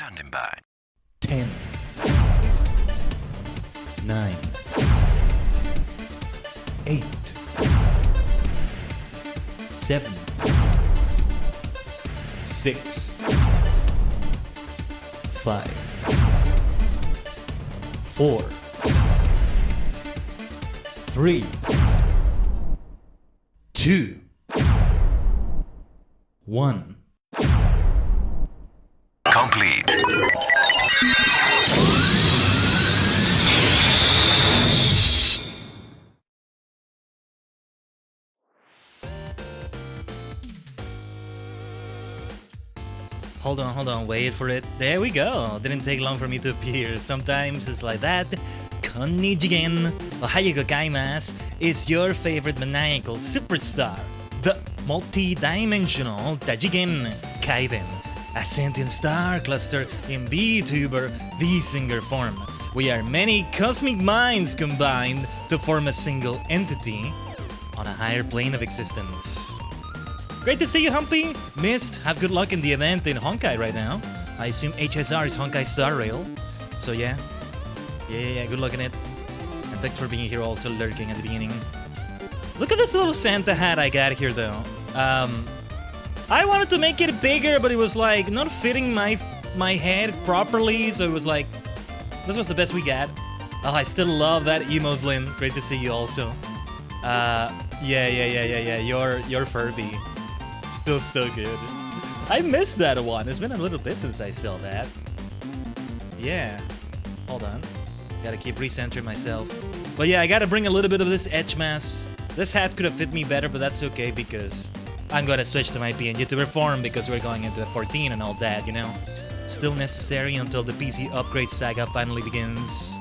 Standing by. 10, 9, 8, 7, 6, 5, 4, 3, 2, 1. Complete. Hold on, wait for it. There we go. Didn't take long for me to appear. Sometimes it's like that. Konnichigen. Ohayo gozaimasu is your favorite maniacal superstar, the multi-dimensional Dajigen Khaiden, a sentient star cluster in VTuber V-Singer form. We are many cosmic minds combined to form a single entity on a higher plane of existence. Great to see you, Humpy! Mist, have good luck in the event in Honkai right now. I assume HSR is Honkai Star Rail. So yeah, good luck in it. And thanks for being here also, lurking at the beginning. Look at this little Santa hat I got here though. I wanted to make it bigger, but it was like not fitting my head properly, so it was like, this was the best we got. Oh, I still love that emote, Blin. Great to see you also. Yeah, you're Furby. Still so good. I missed that one. It's been a little bit since I saw that. Yeah. Hold on. Gotta keep recentering myself. But yeah, I gotta bring a little bit of this EDGEMAS. This hat could have fit me better, but that's okay because I'm gonna switch to my PNG to perform because we're going into 14 and all that, you know? Still necessary until the PC upgrade saga finally begins.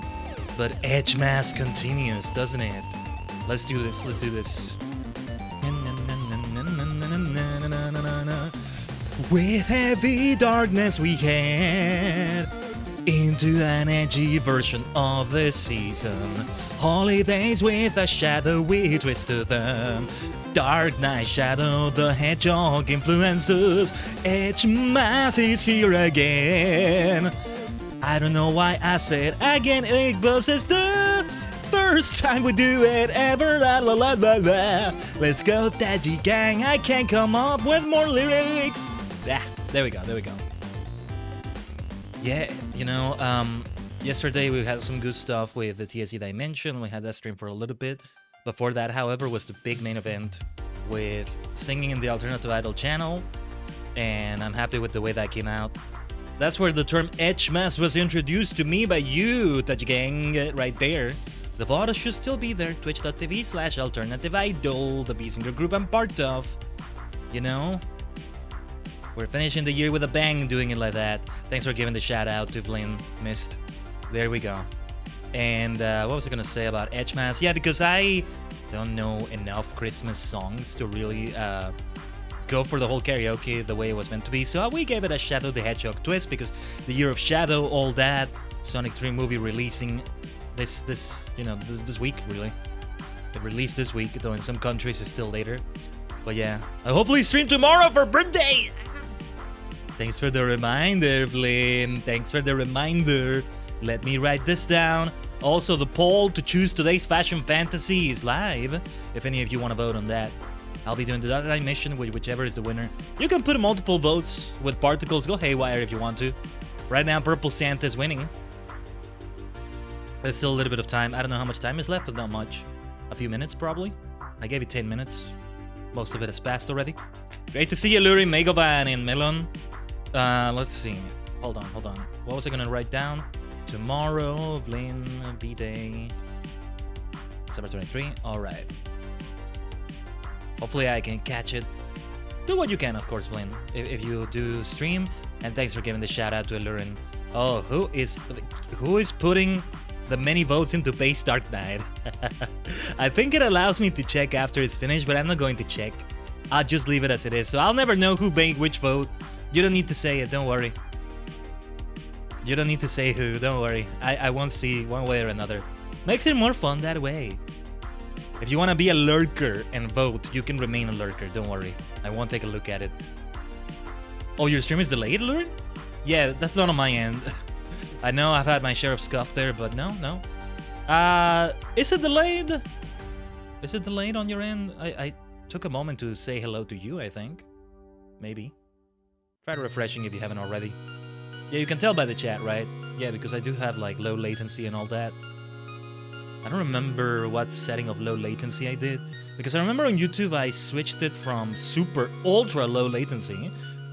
But EDGEMAS continues, doesn't it? Let's do this, let's do this. With heavy darkness we head into an edgy version of the season. Holidays with a shadow we twist to them. Dark Knight Shadow the Hedgehog influences. EDGEMAS is here again. I don't know why I said again, but it's the first time we do it ever. La la la la la. Let's go, Daji Gang. I can't come up with more lyrics. Yeah, there we go. Yeah, you know, yesterday we had some good stuff with the TSE Dimension. We had that stream for a little bit. Before that, however, was the big main event with singing in the Alternative Idol channel. And I'm happy with the way that came out. That's where the term EDGEMAS was introduced to me by you, Daji Gang, right there. The VOD should still be there, twitch.tv/Alternative Idol, the V-Singer group I'm part of. You know? We're finishing the year with a bang doing it like that. Thanks for giving the shout out to Blin Mist. There we go. And what was I gonna say about EDGEMAS? Yeah, because I don't know enough Christmas songs to really go for the whole karaoke the way it was meant to be. So we gave it a Shadow the Hedgehog twist because the year of Shadow, all that, Sonic 3 movie releasing this week, really. It released this week, though in some countries it's still later. But yeah, I hopefully stream tomorrow for birthday! Thanks for the reminder, Blin. Thanks for the reminder. Let me write this down. Also, the poll to choose today's fashion fantasy is live. If any of you want to vote on that, I'll be doing the dotted mission with whichever is the winner. You can put multiple votes with particles. Go haywire if you want to. Right now, Purple Santa is winning. There's still a little bit of time. I don't know how much time is left, but not much. A few minutes, probably. I gave you 10 minutes. Most of it has passed already. Great to see you, Luri, Megovan, and Melon. Let's see. Hold on. What was I gonna write down? Tomorrow, Blin, B-Day. December 23. Alright. Hopefully I can catch it. Do what you can, of course, Blin. If you do stream. And thanks for giving the shout out to Alurin. Oh, who is putting the many votes into base Dark Knight? I think it allows me to check after it's finished, but I'm not going to check. I'll just leave it as it is. So I'll never know who made which vote. You don't need to say it, don't worry. You don't need to say who, don't worry. I won't see one way or another. Makes it more fun that way. If you want to be a lurker and vote, you can remain a lurker, don't worry. I won't take a look at it. Oh, your stream is delayed, Lurin? Yeah, that's not on my end. I know I've had my share of scuff there, but no. Is it delayed? Is it delayed on your end? I took a moment to say hello to you, I think. Maybe. Try refreshing if you haven't already. Yeah, you can tell by the chat, right? Yeah, because I do have like low latency and all that. I don't remember what setting of low latency I did. Because I remember on YouTube I switched it from super ultra low latency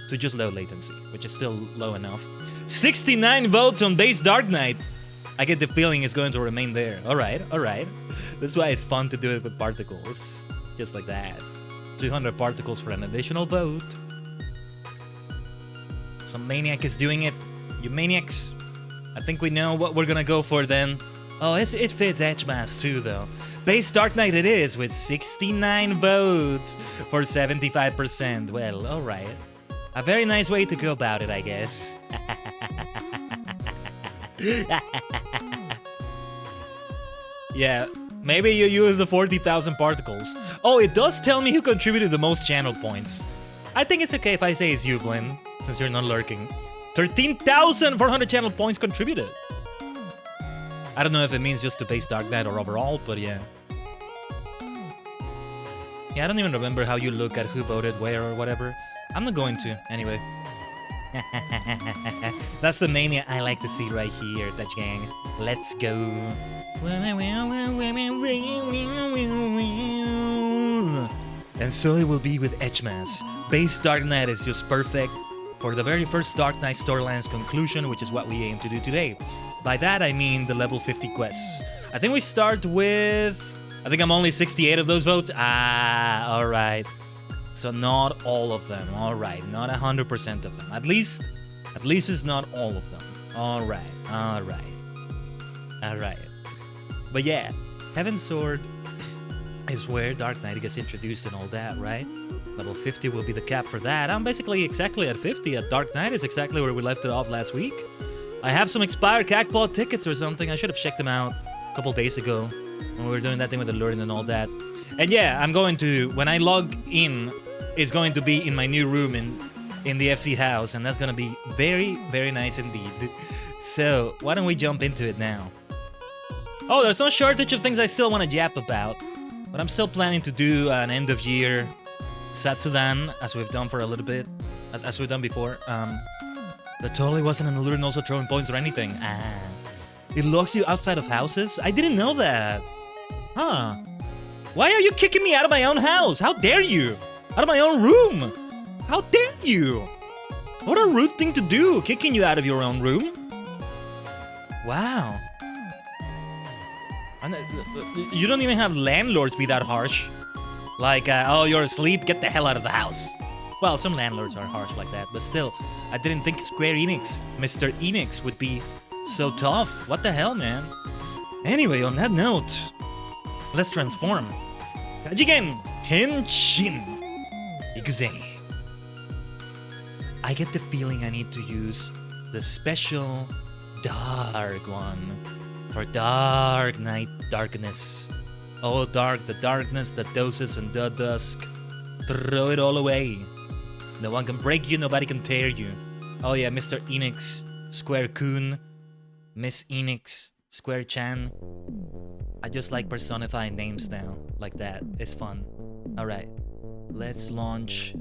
to just low latency, which is still low enough. 69 votes on base Dark Knight. I get the feeling it's going to remain there. Alright. That's why it's fun to do it with particles. Just like that. 200 particles for an additional vote. Some maniac is doing it. You maniacs. I think we know what we're gonna go for then. Oh, it fits EDGEMAS too, though. Base Dark Knight it is, with 69 votes for 75%. Well, alright. A very nice way to go about it, I guess. Yeah, maybe you use the 40,000 particles. Oh, it does tell me who contributed the most channel points. I think it's okay if I say it's you, Glenn, since you're not lurking. 13,400 channel points contributed. I don't know if it means just to base Dark Knight or overall, but yeah. Yeah, I don't even remember how you look at who voted where or whatever. I'm not going to, anyway. That's the mania I like to see right here, Dutch gang. Let's go. And so it will be with EDGEMAS. Base Dark Knight is just perfect for the very first Dark Knight Storyline's conclusion, which is what we aim to do today. By that I mean the level 50 quests. I think we start with... I think I'm only 68 of those votes. Ah, alright. So not all of them. Alright, not 100% of them. At least it's not all of them. Alright. But yeah, Heaven's Sword is where Dark Knight gets introduced and all that, right? Level 50 will be the cap for that. I'm basically exactly at 50. At Dark Knight is exactly where we left it off last week. I have some expired CACPOD tickets or something. I should have checked them out a couple days ago when we were doing that thing with the learning and all that. And yeah, I'm going to, when I log in, it's going to be in my new room in the FC house, and that's going to be very, very nice indeed. So, why don't we jump into it now? Oh, there's no shortage of things I still want to yap about, but I'm still planning to do an end-of-year Satsudan, as we've done for a little bit, as we've done before. That totally wasn't an alluring also throwing points or anything. It locks you outside of houses? I didn't know that. Huh. Why are you kicking me out of my own house? How dare you? Out of my own room! How dare you? What a rude thing to do, kicking you out of your own room. Wow. You don't even have landlords be that harsh. Like, oh, you're asleep, get the hell out of the house. Well, some landlords are harsh like that, but still, I didn't think Square Enix, Mr. Enix, would be so tough. What the hell, man? Anyway, on that note, let's transform. Tajigen Henshin Ikuze. I get the feeling I need to use the special dark one for Dark Knight Darkness. Oh, dark, the darkness that doses and the dusk. Throw it all away. No one can break you, nobody can tear you. Oh yeah, Mr. Enix, Square Kun, Miss Enix, Square Chan. I just like personifying names now, like that. It's fun. Alright, let's launch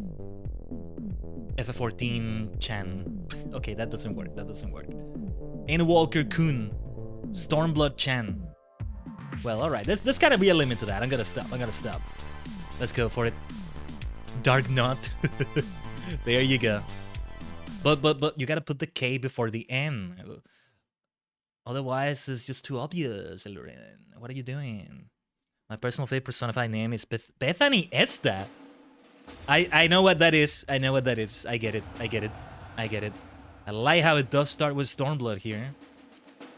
FF14 Chan. Okay, that doesn't work, Inwalker Kun, Stormblood Chan. Well, alright, there's gotta be a limit to that. I'm gonna stop. Let's go for it. Dark Knot. There you go. But you gotta put the K before the N. Otherwise, it's just too obvious, Loren. What are you doing? My personal favorite personified name is Bethany Esta. I know what that is. I get it. I like how it does start with Stormblood here.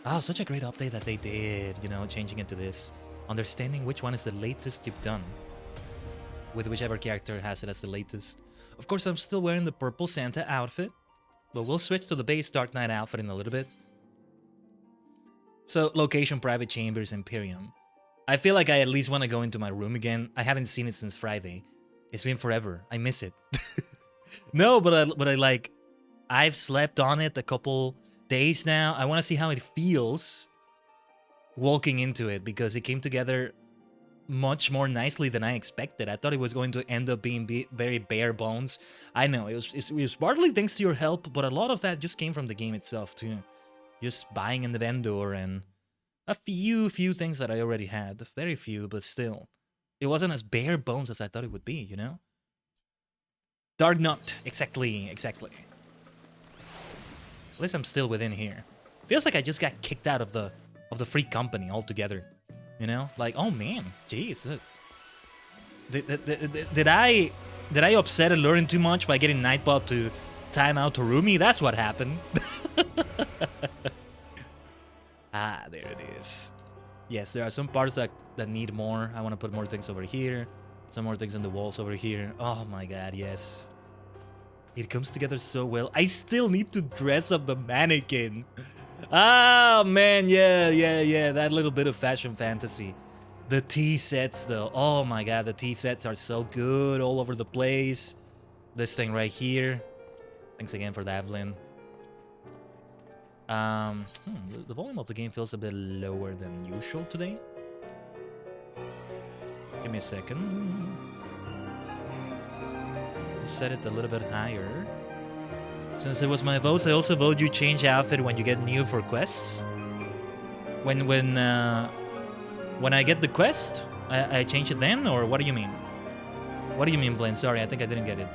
Oh, such a great update that they did, you know, changing it to this. Understanding which one is the latest you've done. With whichever character has it as the latest. Of course, I'm still wearing the purple Santa outfit. But we'll switch to the base Dark Knight outfit in a little bit. So, location, private chambers, Imperium. I feel like I at least want to go into my room again. I haven't seen it since Friday. It's been forever. I miss it. No, but I like... I've slept on it a couple days now. I want to see how it feels walking into it, because it came together much more nicely than I expected. I thought it was going to end up being very bare bones. I know it was partly thanks to your help, but a lot of that just came from the game itself too. Just buying in the vendor and a few things that I already had. Very few, but still. It wasn't as bare bones as I thought it would be, you know? Dark Nut. Exactly. At least I'm still within here. Feels like I just got kicked out of the free company altogether. You know? Like, oh man, jeez. Did I upset and learn too much by getting Nightbot to time out Torumi? That's what happened. Ah, there it is. Yes, there are some parts that need more. I want to put more things over here. Some more things on the walls over here. Oh my god, yes. It comes together so well. I still need to dress up the mannequin. Ah, man, yeah. That little bit of fashion fantasy. The tea sets, though. Oh my god, the tea sets are so good all over the place. This thing right here. Thanks again for that, Evelyn. The volume of the game feels a bit lower than usual today. Give me a second. Set it a little bit higher. Since it was my vote, I also vote you change outfit when you get new for quests. When I get the quest, I change it then, or what do you mean? What do you mean, Blaine? Sorry, I think I didn't get it.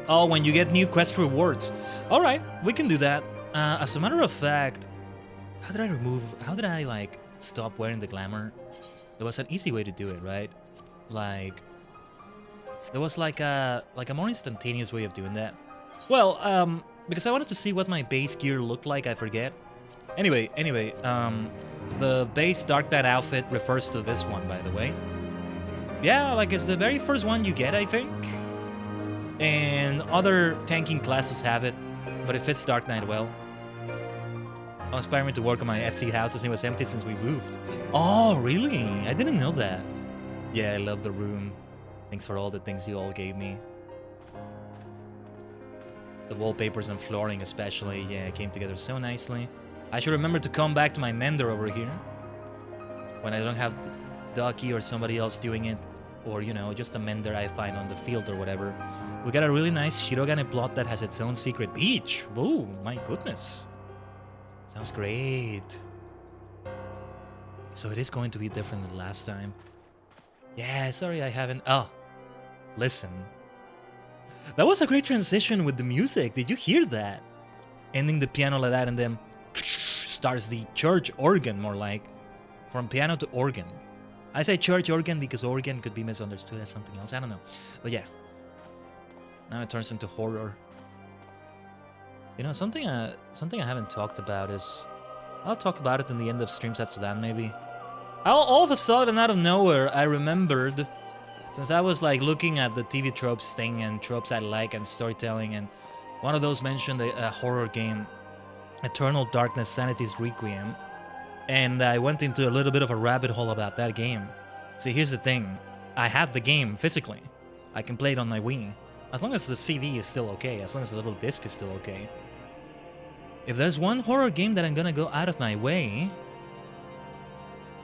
Oh, when you get new quest rewards. All right, we can do that. As a matter of fact, how did I like stop wearing the glamour? There was an easy way to do it, right? Like, there was like a more instantaneous way of doing that. Well, because I wanted to see what my base gear looked like, I forget. Anyway, the base Dark Knight outfit refers to this one, by the way. Yeah, like it's the very first one you get, I think. And other tanking classes have it, but it fits Dark Knight well. I was planning to work on my FC house as it was empty since we moved. Oh, really? I didn't know that. Yeah, I love the room. Thanks for all the things you all gave me. The wallpapers and flooring especially, yeah, came together so nicely. I should remember to come back to my mender over here. When I don't have Ducky or somebody else doing it. Or, you know, just a mender I find on the field or whatever. We got a really nice Shirogane plot that has its own secret beach. Whoa, my goodness. Sounds great. So it is going to be different than last time. Yeah, sorry I haven't... Oh, listen. That was a great transition with the music. Did you hear that? Ending the piano like that and then starts the church organ, more like. From piano to organ. I say church organ because organ could be misunderstood as something else. I don't know. But yeah. Now it turns into horror. You know, something I haven't talked about is... I'll talk about it in the end of Streams at Sudan, maybe. All of a sudden, out of nowhere, I remembered... Since I was like looking at the TV tropes thing and tropes I like and storytelling, and one of those mentioned a horror game, Eternal Darkness Sanity's Requiem. And I went into a little bit of a rabbit hole about that game. See, here's the thing. I have the game physically. I can play it on my Wii. As long as the CD is still okay. As long as the little disc is still okay. If there's one horror game that I'm gonna go out of my way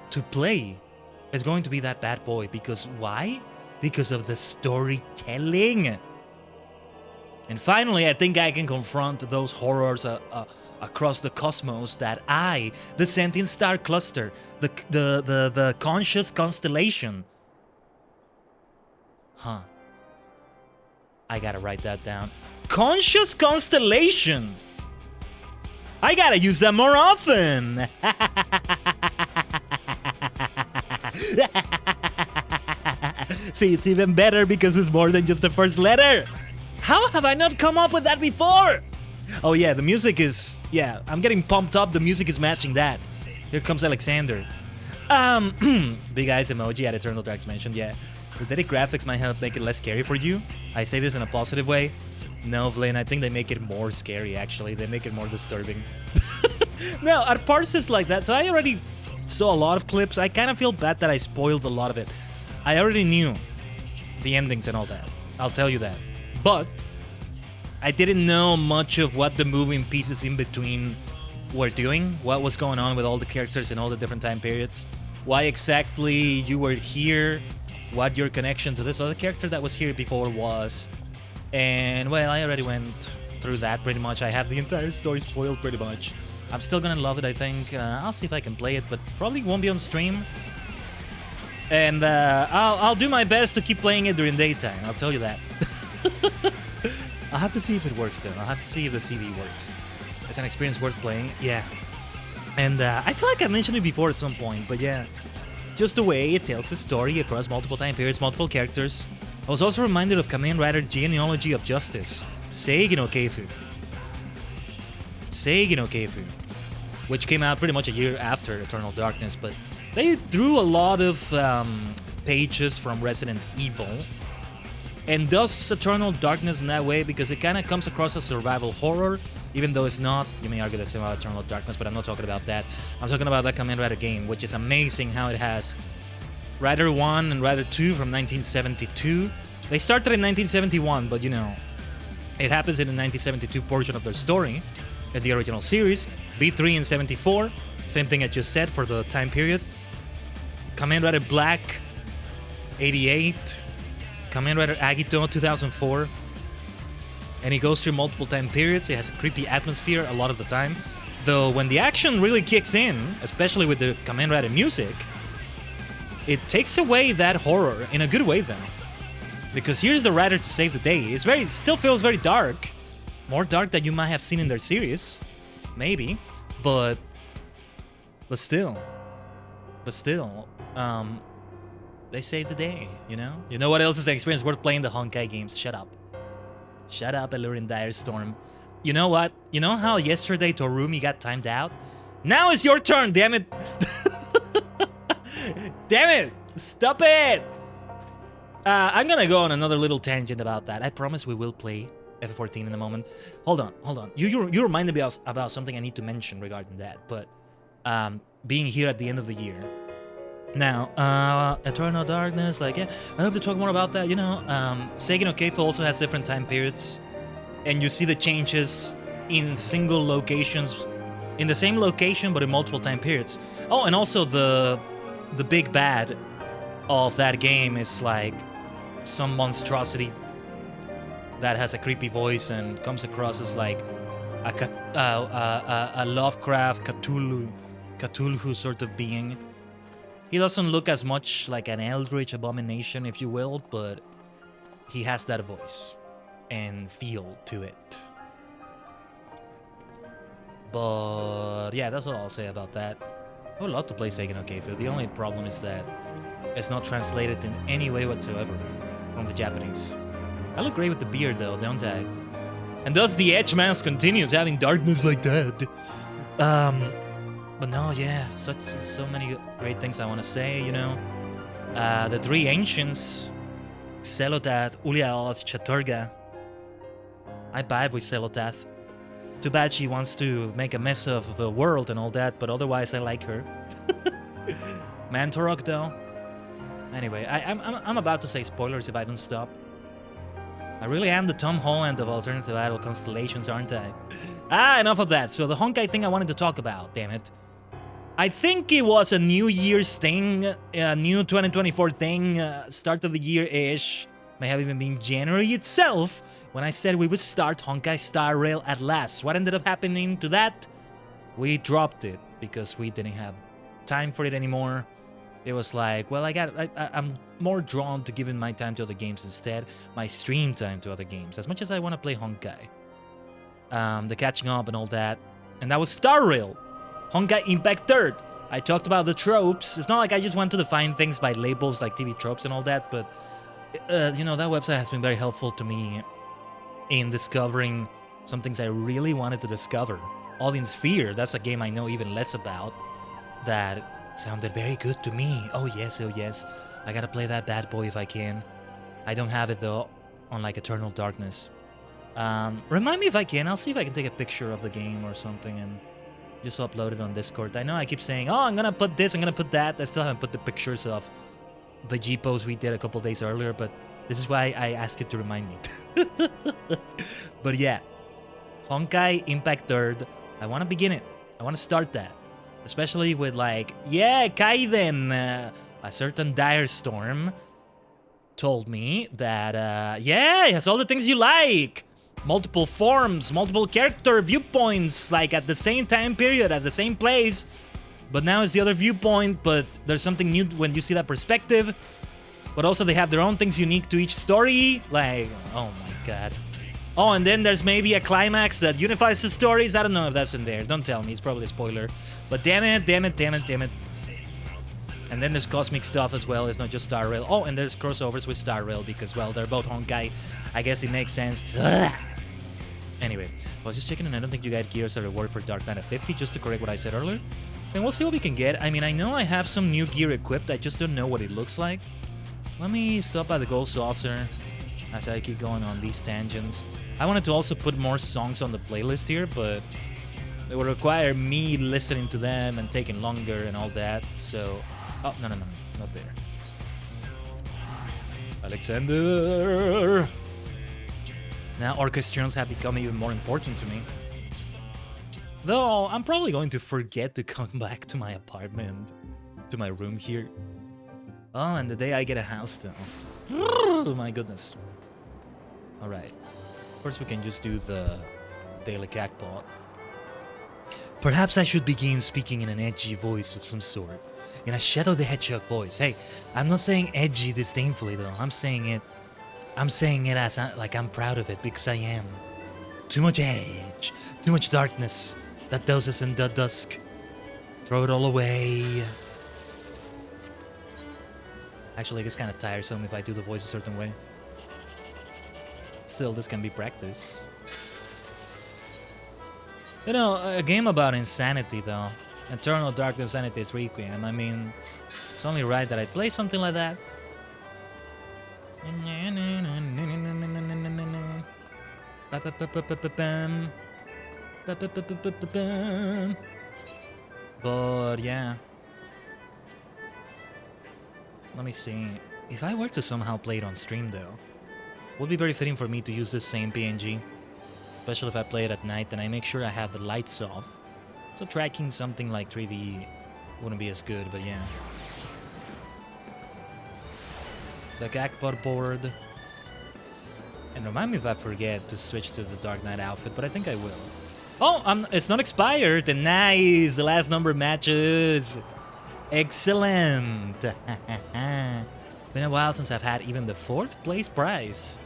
to play, it's going to be that bad boy. Because why? Because of the storytelling. And finally, I think I can confront those horrors across the cosmos that I, the sentient star cluster, the conscious constellation. Huh. I gotta write that down. Conscious constellation. I gotta use that more often. See, it's even better because it's more than just the first letter. How have I not come up with that before? Oh yeah, the music is... Yeah, I'm getting pumped up. The music is matching that. Here comes Alexander. Big eyes emoji at Eternal Dark's mentioned. Yeah, synthetic graphics might help make it less scary for you. I say this in a positive way. No, Vlaine, I think they make it more scary, actually. They make it more disturbing. No, at parts it's like that. So I already saw a lot of clips. I kind of feel bad that I spoiled a lot of it. I already knew the endings and all that. I'll tell you that. But I didn't know much of what the moving pieces in between were doing, what was going on with all the characters in all the different time periods, why exactly you were here, what your connection to this other character that was here before was. And well, I already went through that pretty much. I have the entire story spoiled pretty much. I'm still gonna love it, I think. I'll see if I can play it, but probably won't be on stream. And I'll do my best to keep playing it during daytime, I'll tell you that. I'll have to see if it works then. I'll have to see if the CD works. It's an experience worth playing, yeah. And I feel like I mentioned it before at some point, but yeah. Just the way it tells a story across multiple time periods, multiple characters. I was also reminded of Kamen Rider Genealogy of Justice, Seigi no Keifu. Seigi no Keifu, which came out pretty much a year after Eternal Darkness, but they drew a lot of pages from Resident Evil, and does Eternal Darkness in that way because it kind of comes across as survival horror, even though it's not. You may argue the same about Eternal Darkness, but I'm not talking about that. I'm talking about that Kamen Rider game, which is amazing how it has Rider 1 and Rider 2 from 1972. They started in 1971, but you know, it happens in the 1972 portion of their story in the original series. B3 in 74, same thing I just said for the time period. Kamen Rider Black, 88. Kamen Rider Agito, 2004. And it goes through multiple time periods. It has a creepy atmosphere a lot of the time. Though when the action really kicks in, especially with the Kamen Rider music, it takes away that horror in a good way though. Because here's the Rider to save the day. It still feels very dark. More dark than you might have seen in their series. Maybe. But still. They saved the day, you know? You know what else is an experience worth playing? The Honkai games. Shut up. Shut up, Alluring Dire Storm. You know what? You know how yesterday Torumi got timed out? Now it's your turn, damn it! Damn it! Stop it! I'm gonna go on another little tangent about that. I promise we will play FF14 in a moment. Hold on. You reminded me about something I need to mention regarding that, but being here at the end of the year. Now, Eternal Darkness, like, yeah, I hope to talk more about that, you know. Seigi no Keifu also has different time periods, and you see the changes in single locations, in the same location, but in multiple time periods. Oh, and also the big bad of that game is like some monstrosity that has a creepy voice and comes across as like a Lovecraft Cthulhu sort of being. He doesn't look as much like an eldritch abomination, if you will, but he has that voice and feel to it. But yeah, that's what I'll say about that. I would love to play Seigi no Keifu. The only problem is that it's not translated in any way whatsoever from the Japanese. I look great with the beard though, don't I? And thus the EDGEMAS continues having darkness like that. But no, yeah, so many great things I want to say, you know. The three ancients, Xelotath, Uliaoth, Chaturga. I vibe with Xelotath. Too bad she wants to make a mess of the world and all that, but otherwise I like her. Mantorok though. Anyway, I'm about to say spoilers if I don't stop. I really am the Tom Holland of alternative idol constellations, aren't I? Enough of that. So the Honkai thing I wanted to talk about, damn it. I think it was a New Year's thing, a new 2024 thing, start of the year-ish. May have even been January itself, when I said we would start Honkai Star Rail at last. What ended up happening to that? We dropped it, because we didn't have time for it anymore. It was like, well, I'm more drawn to giving my time to other games instead, my stream time to other games, as much as I want to play Honkai. The catching up and all that. And that was Star Rail. Honkai Impact 3rd. I talked about the tropes. It's not like I just want to define things by labels like TV tropes and all that, but you know, that website has been very helpful to me in discovering some things I really wanted to discover. Audience Fear, that's a game I know even less about, that sounded very good to me. Oh yes, I gotta play that bad boy if I can. I don't have it though, on like Eternal Darkness. Remind me if I can. I'll see if I can take a picture of the game or something and just upload it on Discord. I know I keep saying, oh, I'm gonna put this, I'm gonna put that. I still haven't put the pictures of the G-pose we did a couple days earlier, but This is why I ask you to remind me. But yeah, Honkai Impact 3rd. I want to begin it. I want to start that. Especially with like, yeah, Khaiden. A certain Dire Storm told me that, yeah, it has all the things you like. Multiple forms, multiple character viewpoints, like at the same time period, at the same place. But now it's the other viewpoint, but there's something new when you see that perspective. But also they have their own things unique to each story. Like, oh my god. Oh, and then there's maybe a climax that unifies the stories. I don't know if that's in there. Don't tell me. It's probably a spoiler. But damn it, damn it, damn it, damn it. And then there's cosmic stuff as well. It's not just Star Rail. Oh, and there's crossovers with Star Rail because, well, they're both Honkai. I guess it makes sense. Anyway, I was just checking and I don't think you got gear as a reward for Dark Knight at 50, just to correct what I said earlier. And we'll see what we can get. I mean, I know I have some new gear equipped. I just don't know what it looks like. Let me stop by the Gold Saucer as I keep going on these tangents. I wanted to also put more songs on the playlist here, but it would require me listening to them and taking longer and all that, so... Oh, no, not there. Alexander! Now orchestrons have become even more important to me. Though, I'm probably going to forget to come back to my apartment, to my room here. Oh, and the day I get a house, though. Oh my goodness. Alright. First we can just do the daily jackpot. Perhaps I should begin speaking in an edgy voice of some sort. In a Shadow the Hedgehog voice. Hey, I'm not saying edgy disdainfully, though. I'm saying it as like I'm proud of it, because I am. Too much edge. Too much darkness. That doses in the dusk. Throw it all away. Actually, it gets kind of tiresome if I do the voice a certain way. Still, this can be practice. You know, a game about insanity, though. Eternal Dark Insanity is Requiem. I mean, it's only right that I play something like that. But yeah. Let me see. If I were to somehow play it on stream, though, it would be very fitting for me to use this same PNG. Especially if I play it at night and I make sure I have the lights off. So tracking something like 3D wouldn't be as good, but yeah. The jackpot board. And remind me if I forget to switch to the Dark Knight outfit, but I think I will. Oh, it's not expired. Nice. The last number matches. Excellent. Been a while since I've had even the 4th place prize.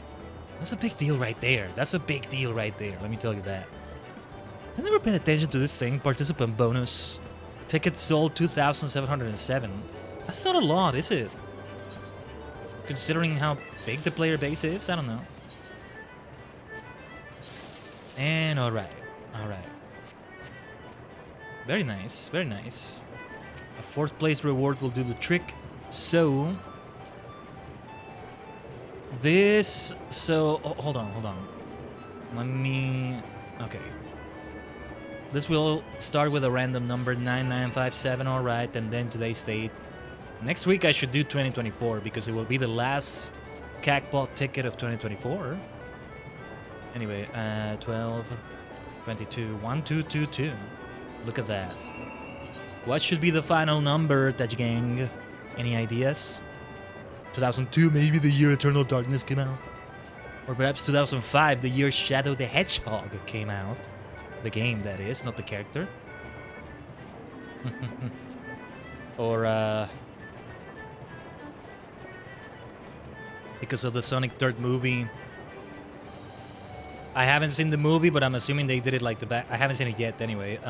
That's a big deal right there. That's a big deal right there. Let me tell you that. I never paid attention to this thing. Participant bonus. Tickets sold 2,707. That's not a lot, is it? Considering how big the player base is, I don't know. And alright. Alright. Very nice. Very nice. A 4th place reward will do the trick. So... this... So... Oh, hold on. Let me... Okay. This will start with a random number 9957, alright, and then today's date. Next week I should do 2024 because it will be the last jackpot ticket of 2024. Anyway, 12, 22, 1222. Look at that. What should be the final number, Taj Gang? Any ideas? 2002, maybe the year Eternal Darkness came out. Or perhaps 2005, the year Shadow the Hedgehog came out. The game, that is, not the character. Or, because of the Sonic 3rd movie. I haven't seen the movie, but I'm assuming they did it like the back. I haven't seen it yet, anyway.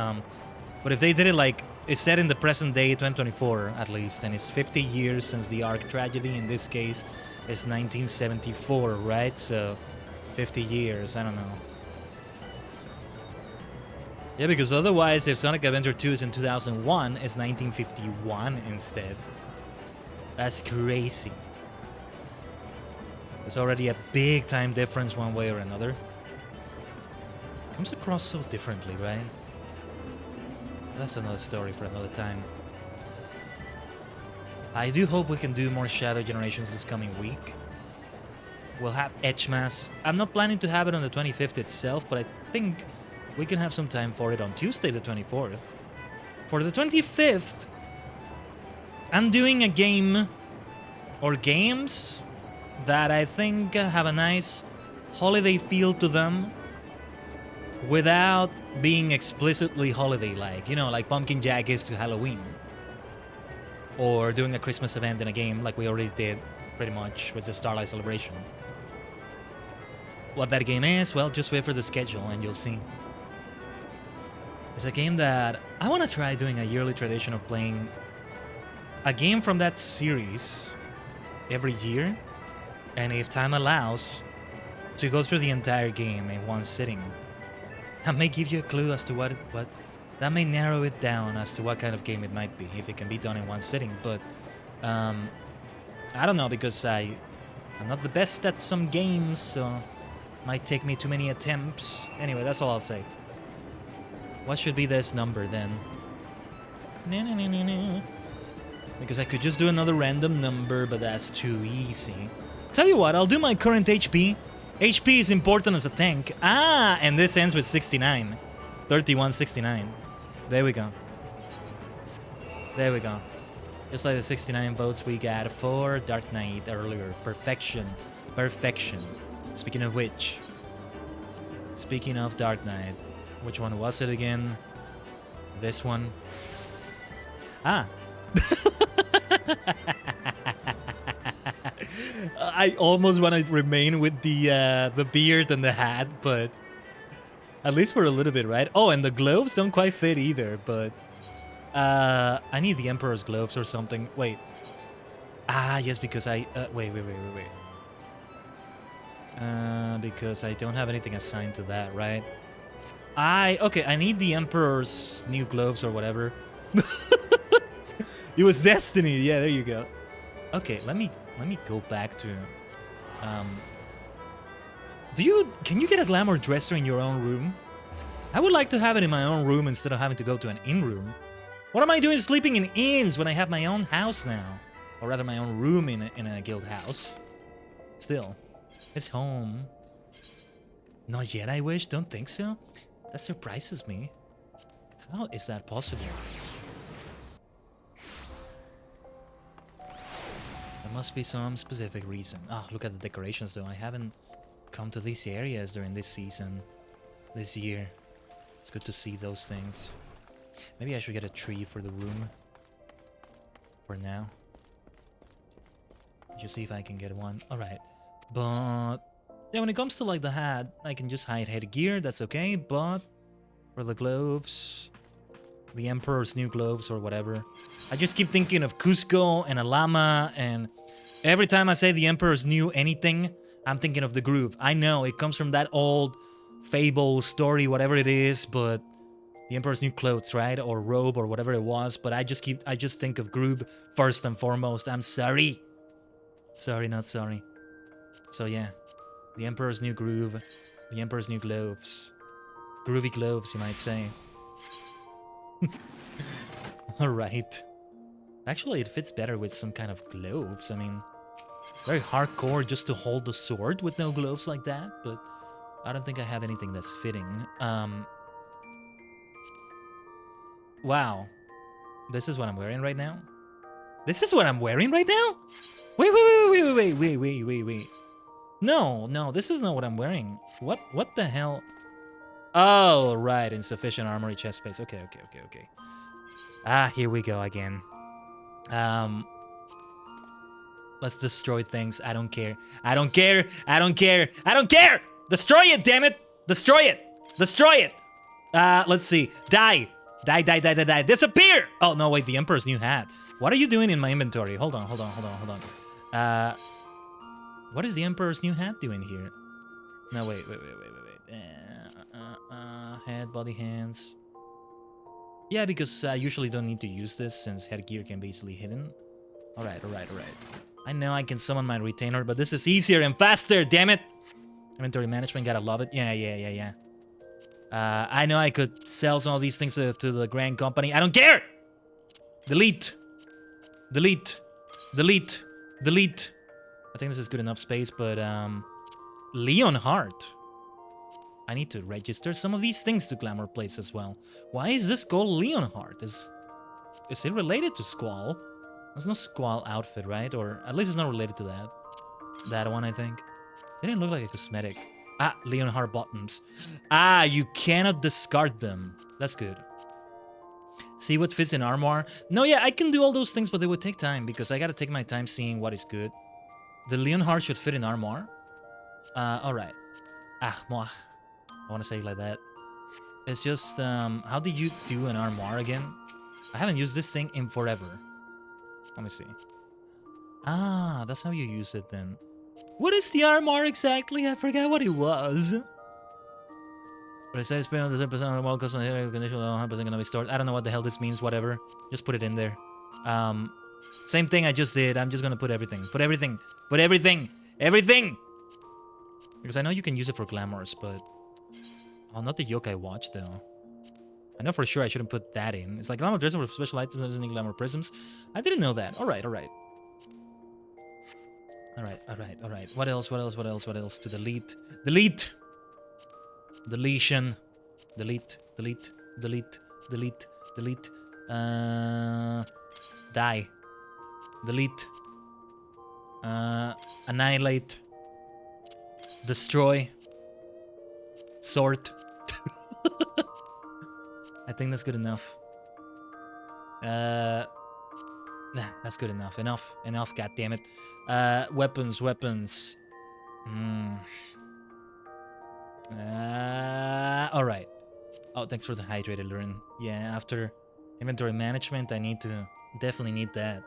But if they did it like, it's set in the present day, 2024 at least, and it's 50 years since the Ark tragedy. In this case, it's 1974, right? So, 50 years, I don't know. Yeah, because otherwise, if Sonic Adventure 2 is in 2001, it's 1951 instead. That's crazy. There's already a big time difference one way or another. Comes across so differently, right? That's another story for another time. I do hope we can do more Shadow Generations this coming week. We'll have EDGEMAS. I'm not planning to have it on the 25th itself, but I think we can have some time for it on Tuesday the 24th. For the 25th, I'm doing a game or games that I think have a nice holiday feel to them without being explicitly holiday-like. You know, like Pumpkin Jack is to Halloween. Or doing a Christmas event in a game like we already did, pretty much, with the Starlight Celebration. What that game is, well, just wait for the schedule and you'll see. It's a game that I want to try doing a yearly tradition of playing a game from that series every year, and if time allows, to go through the entire game in one sitting. That may give you a clue as to what that may narrow it down as to what kind of game it might be, if it can be done in one sitting. But I don't know, because I'm not the best at some games, so might take me too many attempts. Anyway, that's all I'll say. What should be this number then? Because I could just do another random number, but that's too easy. Tell you what, I'll do my current HP. HP is important as a tank. Ah, and this ends with 69. 3169. There we go. There we go. Just like the 69 votes we got for Dark Knight earlier. Perfection. Perfection. Speaking of which. Speaking of Dark Knight. Which one was it again? This one. Ah. I almost want to remain with the beard and the hat, but at least for a little bit, right? Oh, and the gloves don't quite fit either, but I need the Emperor's gloves or something. Wait. Ah, yes, because I wait. Because I don't have anything assigned to that, right? Okay, I need the Emperor's new gloves or whatever. It was destiny. Yeah, there you go. Okay, let me go back to can you get a glamour dresser in your own room? I would like to have it in my own room instead of having to go to an inn room. What am I doing sleeping in inns when I have my own house now? Or rather my own room in a guild house. Still, it's home. Not yet, I wish. Don't think so. That surprises me. How is that possible? There must be some specific reason. Ah, look at the decorations though. I haven't come to these areas during this season, this year. It's good to see those things. Maybe I should get a tree for the room. For now. Just see if I can get one. Alright. But yeah, when it comes to like the hat, I can just hide headgear, that's okay, but for the gloves, the Emperor's new gloves or whatever, I just keep thinking of Cusco and a llama, and every time I say the Emperor's new anything, I'm thinking of the groove. I know it comes from that old fable story, whatever it is, but the Emperor's new clothes, right? Or robe or whatever it was, but I just think of groove first and foremost. I'm sorry. Sorry, not sorry. So yeah, the Emperor's new groove, the Emperor's new gloves. Groovy gloves, you might say. Alright. Actually, it fits better with some kind of gloves. I mean, very hardcore just to hold the sword with no gloves like that, but I don't think I have anything that's fitting. Wow. This is what I'm wearing right now? This is what I'm wearing right now? Wait. No, this is not what I'm wearing. What the hell? Oh, right, insufficient armory chest space. Okay. Ah, here we go again. Let's destroy things. I don't care. Destroy it, damn it! Destroy it! Let's see. Die. Disappear! Oh, no, wait, the Emperor's new hat. What are you doing in my inventory? Hold on. What is the Emperor's new hat doing here? No, wait. Head, body, hands. Yeah, because I usually don't need to use this since headgear can be easily hidden. Alright. I know I can summon my retainer, but this is easier and faster, damn it! Inventory management, gotta love it. Yeah. I know I could sell some of these things to the Grand Company. I don't care! Delete. I think this is good enough space, but Leonhardt. I need to register some of these things to Glamour Place as well. Why is this called Leonhardt? Is it related to Squall? There's no Squall outfit, right? Or at least it's not related to that. That one, I think. They didn't look like a cosmetic. Ah, Leonhardt bottoms. Ah, you cannot discard them. That's good. See what fits in armor. No, yeah, I can do all those things, but they would take time because I gotta take my time seeing what is good. The Leonhardt should fit in armor. Alright. Ah, moi. I want to say it like that. It's just, how did you do an armor again? I haven't used this thing in forever. Let me see. Ah, that's how you use it then. What is the armor exactly? I forgot what it was. But it says spin on the 10% of the wall custom condition 100% gonna be stored. I don't know what the hell this means, whatever. Just put it in there. Same thing I just did. I'm just gonna put everything. Put everything. Put everything. Everything! Because I know you can use it for glamours, but... Oh, not the yoke I watched, though. I know for sure I shouldn't put that in. It's like glamour dresser with special items using glamour prisms. I didn't know that. Alright, alright. Alright. What else to delete? Delete! Deletion. Delete. Die. Delete. Annihilate. Destroy. Sort. I think that's good enough. Nah, that's good enough. Enough, goddammit. Weapons. Alright. Oh, thanks for the hydrated Lurin. Yeah, after inventory management, I need to... Definitely need that.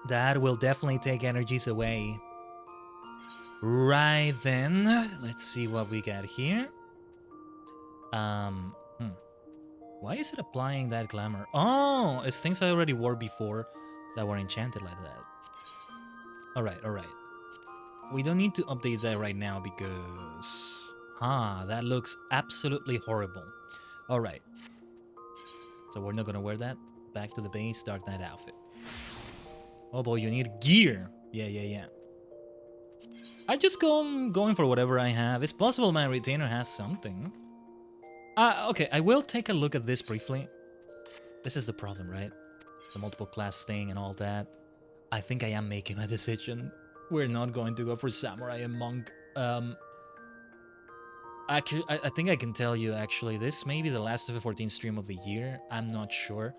That will definitely take energies away. Right then, let's see what we got here. Why is it applying that glamour? Oh, it's things I already wore before that were enchanted like that. Alright. We don't need to update that right now because... that looks absolutely horrible. Alright. So we're not gonna wear that. Back to the base, Dark Knight outfit. Oh boy, you need gear. Yeah. I just going for whatever I have. It's possible my retainer has something. Okay, I will take a look at this briefly. This is the problem, right? The multiple class thing and all that. I think I am making a decision. We're not going to go for Samurai and Monk. Actually, I think I can tell you, actually, this may be the last FF14 stream of the year. I'm not sure.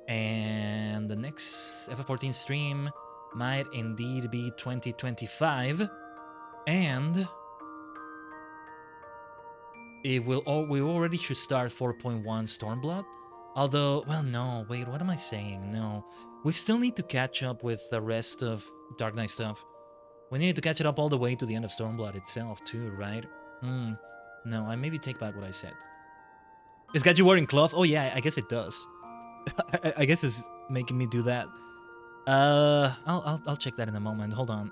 And the next FF14 stream might indeed be 2025. And... we already should start 4.1 Stormblood. Although, well, no, wait, what am I saying? No, we still need to catch up with the rest of Dark Knight stuff. We need to catch it up all the way to the end of Stormblood itself, too, right? No, I maybe take back what I said. Is got you wearing cloth? Oh yeah, I guess it does. I guess it's making me do that. I'll check that in a moment. Hold on.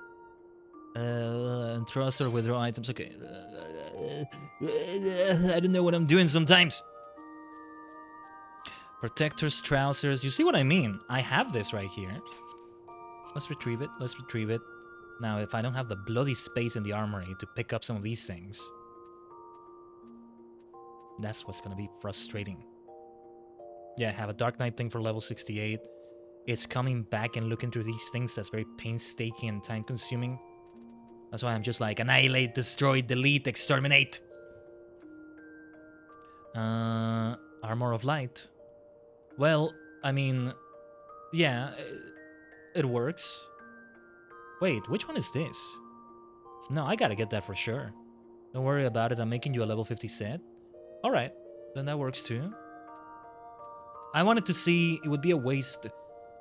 Trust or withdraw items. Okay. I don't know what I'm doing sometimes. Protectors, trousers. You see what I mean? I have this right here. Let's retrieve it. Now, if I don't have the bloody space in the armory to pick up some of these things, that's what's gonna be frustrating. Yeah, I have a Dark Knight thing for level 68. It's coming back and looking through these things. That's very painstaking and time-consuming. That's why I'm just like, annihilate, destroy, delete, exterminate. Armor of Light. Well, I mean, yeah, it works. Wait, which one is this? No, I gotta get that for sure. Don't worry about it, I'm making you a level 50 set. Alright, then that works too. I wanted to see, it would be a waste.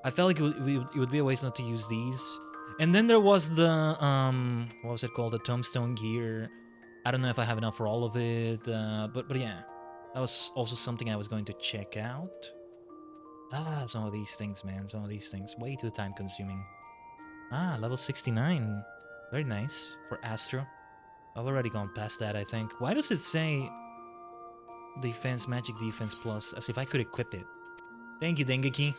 I felt like it would be a waste not to use these. And then there was the, what was it called? The Tombstone gear. I don't know if I have enough for all of it, but yeah. That was also something I was going to check out. Some of these things, man. Some of these things. Way too time consuming. Level 69. Very nice for Astro. I've already gone past that, I think. Why does it say defense, magic defense plus, as if I could equip it? Thank you, Dengeki.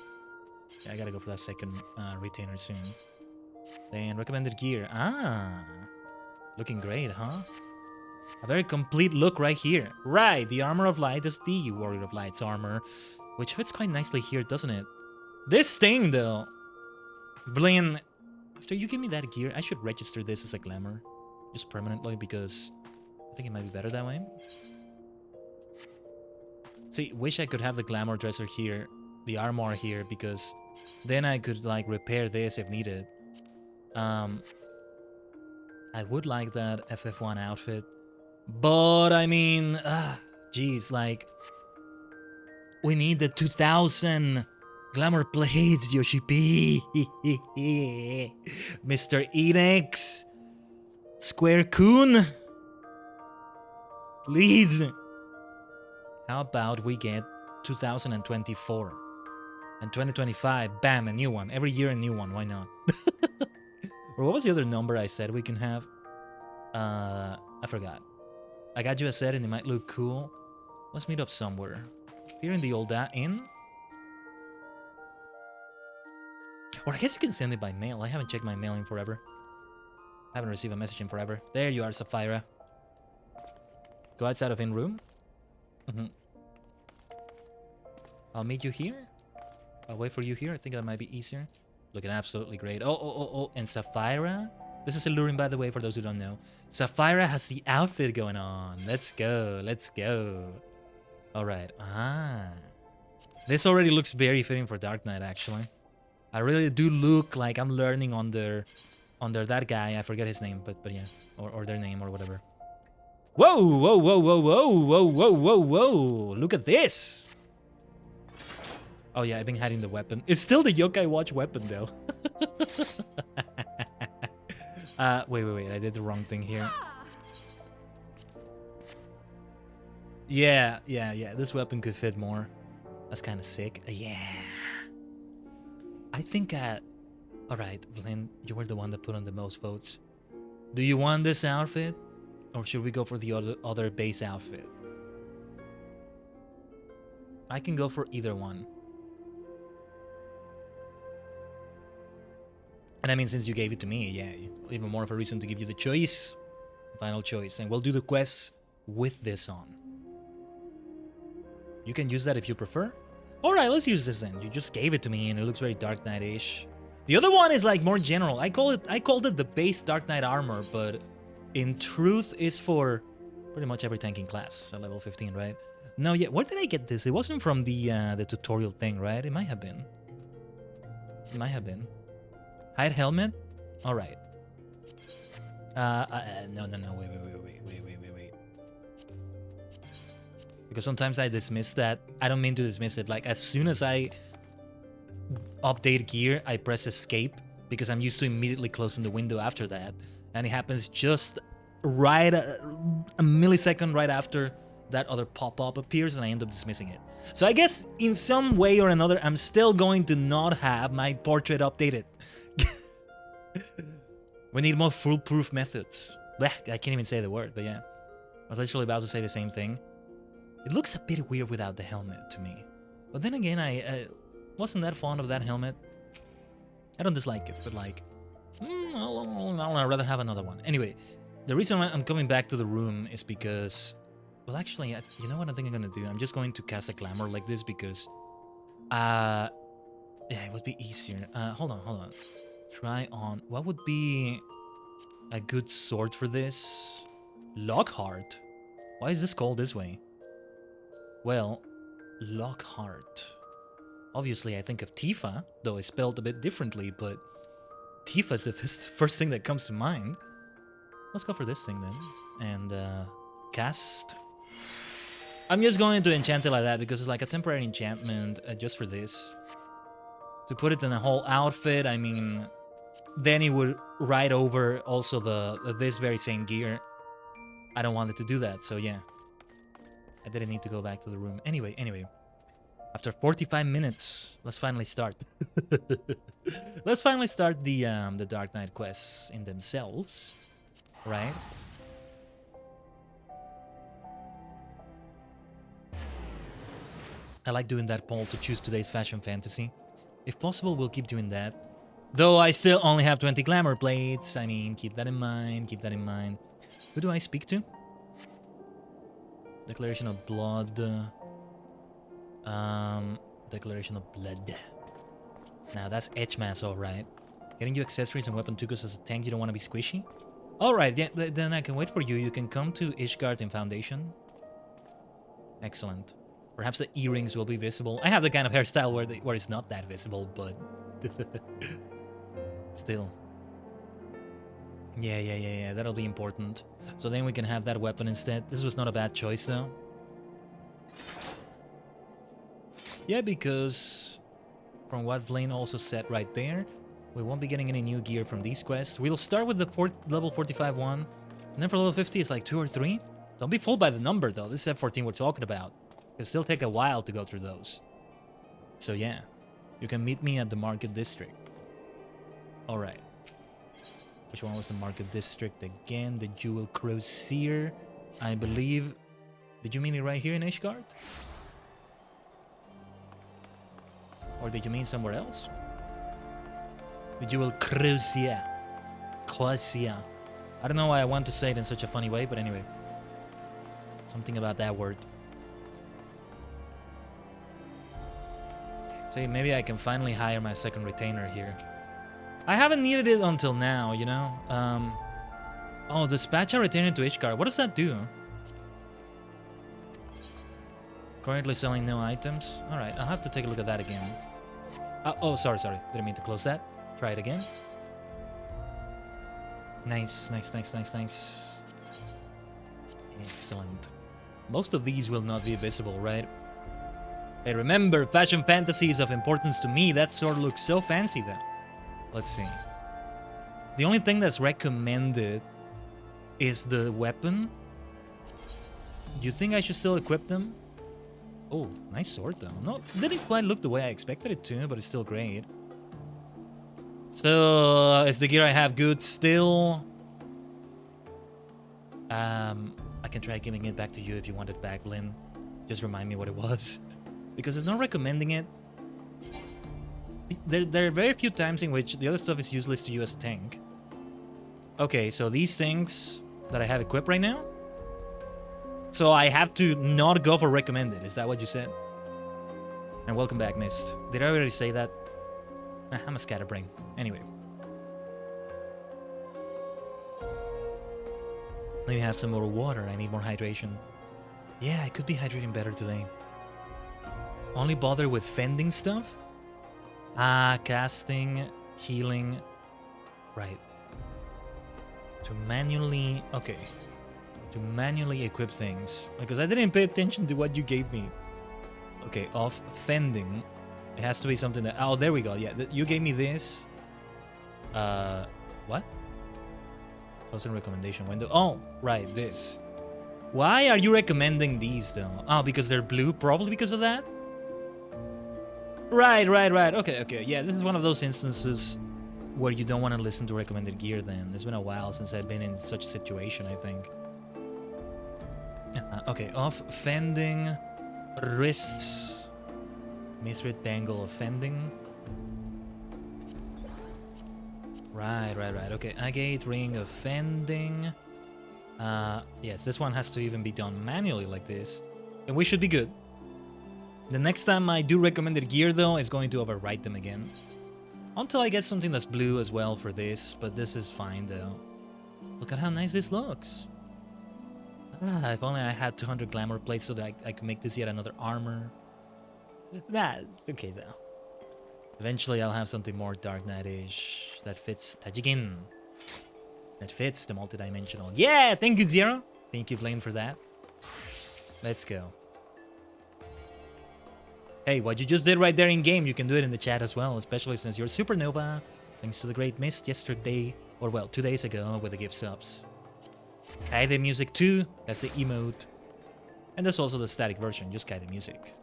Yeah, I gotta go for that second retainer soon. Then recommended gear. Ah, looking great, huh? A very complete look right here. Right, the Armor of Light is the Warrior of Light's armor, which fits quite nicely here, doesn't it? This thing, though. Blin, after you give me that gear, I should register this as a glamour. Just permanently, because I think it might be better that way. See, wish I could have the glamour dresser here, the armor here, because then I could, like, repair this if needed. I would like that FF1 outfit. But, I mean, geez, like, we need the 2000 glamour blades, Yoshi P. Mr. Edex. Square Coon. Please. How about we get 2024? And 2025, bam, a new one. Every year a new one, why not? Or what was the other number I said we can have? I forgot. I got you a set and it might look cool. Let's meet up somewhere. Here in the old inn? Or I guess you can send it by mail. I haven't checked my mail in forever. I haven't received a message in forever. There you are, Sapphira. Go outside of in-room. I'll meet you here. I'll wait for you here. I think that might be easier. Looking absolutely great. Oh. And Sapphira? This is alluring, by the way, for those who don't know. Sapphira has the outfit going on. Let's go. Let's go. All right. This already looks very fitting for Dark Knight, actually. I really do look like I'm learning under that guy. I forget his name, but yeah. Or their name or whatever. Whoa. Look at this. Oh yeah, I've been hiding the weapon. It's still the Yokai Watch weapon, though. Wait. I did the wrong thing here. Yeah. This weapon could fit more. That's kind of sick. Yeah. I think, alright, Blin, you were the one that put on the most votes. Do you want this outfit? Or should we go for the other base outfit? I can go for either one. And I mean, since you gave it to me, yeah, even more of a reason to give you the choice. Final choice. And we'll do the quests with this on. You can use that if you prefer. Alright, let's use this then. You just gave it to me and it looks very Dark Knight-ish. The other one is like more general. I called it the base Dark Knight armor, but in truth is for pretty much every tanking class at level 15, right? No, yeah, where did I get this? It wasn't from the tutorial thing, right? It might have been. It might have been. Hide helmet? Alright. No, wait. Because sometimes I dismiss that. I don't mean to dismiss it. Like, as soon as I update gear, I press escape because I'm used to immediately closing the window after that. And it happens just right a millisecond right after that other pop-up appears and I end up dismissing it. So I guess in some way or another, I'm still going to not have my portrait updated. We need more foolproof methods. Blech, I can't even say the word, but yeah. I was literally about to say the same thing. It looks a bit weird without the helmet to me. But then again, I wasn't that fond of that helmet. I don't dislike it, but like, I'd rather have another one. Anyway, the reason why I'm coming back to the room is because, well, actually, you know what I think I'm gonna do? I'm just going to cast a glamour like this because, yeah, it would be easier. Hold on. Try on. What would be a good sword for this? Lockhart. Why is this called this way? Well, Lockhart. Obviously, I think of Tifa, though it's spelled a bit differently, but Tifa is the first thing that comes to mind. Let's go for this thing then. And cast. I'm just going to enchant it like that because it's like a temporary enchantment just for this. To put it in a whole outfit, I mean, then it would ride over also this very same gear. I don't want it to do that, so yeah. I didn't need to go back to the room. Anyway. After 45 minutes, let's finally start. Let's finally start the Dark Knight quests in themselves, right? I like doing that poll to choose today's fashion fantasy. If possible, we'll keep doing that. Though I still only have 20 glamour plates. I mean, keep that in mind, keep that in mind. Who do I speak to? Declaration of blood. Declaration of blood. Now that's EDGEMAS, alright. Getting you accessories and weapon too, because as a tank you don't want to be squishy. Alright, yeah, then I can wait for you. You can come to Ishgard in Foundation. Excellent. Perhaps the earrings will be visible. I have the kind of hairstyle where it's not that visible, but... Still. Yeah, that'll be important. So then we can have that weapon instead. This was not a bad choice, though. Yeah, because... From what Vlaine also said right there, we won't be getting any new gear from these quests. We'll start with the level 45 one, and then for level 50 it's like 2 or 3. Don't be fooled by the number though, this is F14 we're talking about. It'll still take a while to go through those. So yeah, you can meet me at the Market District. Alright. Which one was the Market District again? The Jewel Crozier, I believe. Did you mean it right here in Ishgard? Or did you mean somewhere else? The Jewel Crozier. Crozier. I don't know why I want to say it in such a funny way, but anyway. Something about that word. See, maybe I can finally hire my second retainer here. I haven't needed it until now, you know? Oh, dispatch a retainer to Ishgard. What does that do? Currently selling no items. Alright, I'll have to take a look at that again. Oh, sorry. Didn't mean to close that. Try it again. Nice. Excellent. Most of these will not be visible, right? Hey, remember, fashion fantasy is of importance to me. That sword looks so fancy, though. Let's see. The only thing that's recommended is the weapon. Do you think I should still equip them? Oh, nice sword, though. No, didn't quite look the way I expected it to, but it's still great. So, is the gear I have good still? I can try giving it back to you if you want it back, Lynn. Just remind me what it was. Because it's not recommending it. There are very few times in which the other stuff is useless to you as a tank. Okay, so these things that I have equipped right now? So I have to not go for recommended, is that what you said? And welcome back, Mist. Did I already say that? I'm a scatterbrain. Anyway. Let me have some more water. I need more hydration. Yeah, I could be hydrating better today. Only bother with fending stuff? Casting, healing. Right. To manually... Okay. To manually equip things. Because I didn't pay attention to what you gave me. Okay, off fending. It has to be something that... Oh, there we go. Yeah, you gave me this. What? Closing recommendation window. Oh, right, this. Why are you recommending these, though? Oh, because they're blue? Probably because of that? Right. Okay. Yeah, this is one of those instances where you don't want to listen to recommended gear, then. It's been a while since I've been in such a situation, I think. Okay, off fending, wrists, misread bangle of fending. Right. Okay, agate ring of fending. Yes, this one has to even be done manually like this, and we should be good. The next time I do recommended gear, though, is going to overwrite them again. Until I get something that's blue as well for this, but this is fine, though. Look at how nice this looks. If only I had 200 glamour plates so that I could make this yet another armor. That's okay, though. Eventually, I'll have something more Dark Knight-ish that fits Tajigin. That fits the multidimensional. Yeah, thank you, Zero. Thank you, Blaine, for that. Let's go. Hey, what you just did right there in game, you can do it in the chat as well, especially since you're Supernova. Thanks to the great Mist yesterday, or well, 2 days ago with the gift subs. Khaiden music too, that's the emote. And there's also the static version, just Khaiden music.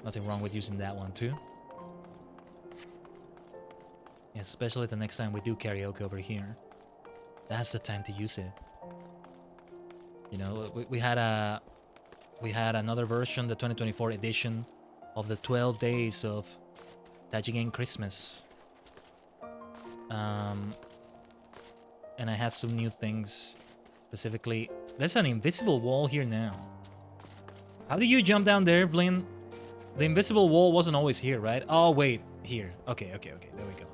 Nothing wrong with using that one too. Yeah, especially the next time we do karaoke over here. That's the time to use it. You know, we had another version, the 2024 edition of the 12 days of Tajigen Christmas. And I had some new things. Specifically, there's an invisible wall here now. How do you jump down there, Blin? The invisible wall wasn't always here, right? Oh, wait. Here. Okay. There we go.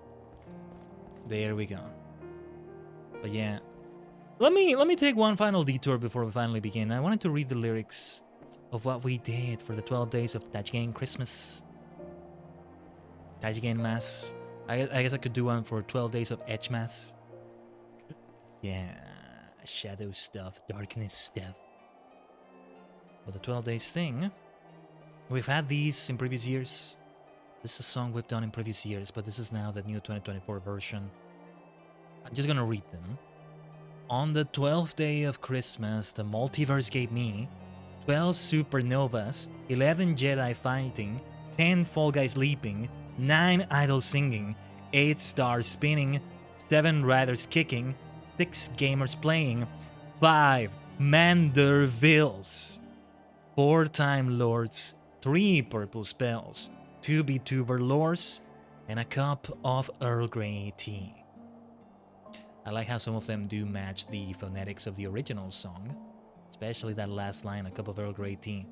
There we go. But yeah. Let me take one final detour before we finally begin. I wanted to read the lyrics of what we did for the 12 days of Tajigen Christmas. EDGEMAS. I guess I could do one for 12 days of EDGEMAS. Yeah. Shadow stuff. Darkness stuff. But the 12 days thing, we've had these in previous years. This is a song we've done in previous years, but this is now the new 2024 version. I'm just gonna read them. On the 12th day of Christmas, the multiverse gave me 12 supernovas, 11 Jedi fighting, 10 Fall Guys leaping, 9 idols singing, 8 stars spinning, 7 riders kicking, 6 gamers playing, 5 Mandervilles, 4 Time Lords, 3 purple spells, 2 VTuber lores, and a cup of Earl Grey tea. I like how some of them do match the phonetics of the original song, especially that last line, a cup of Earl Grey tea.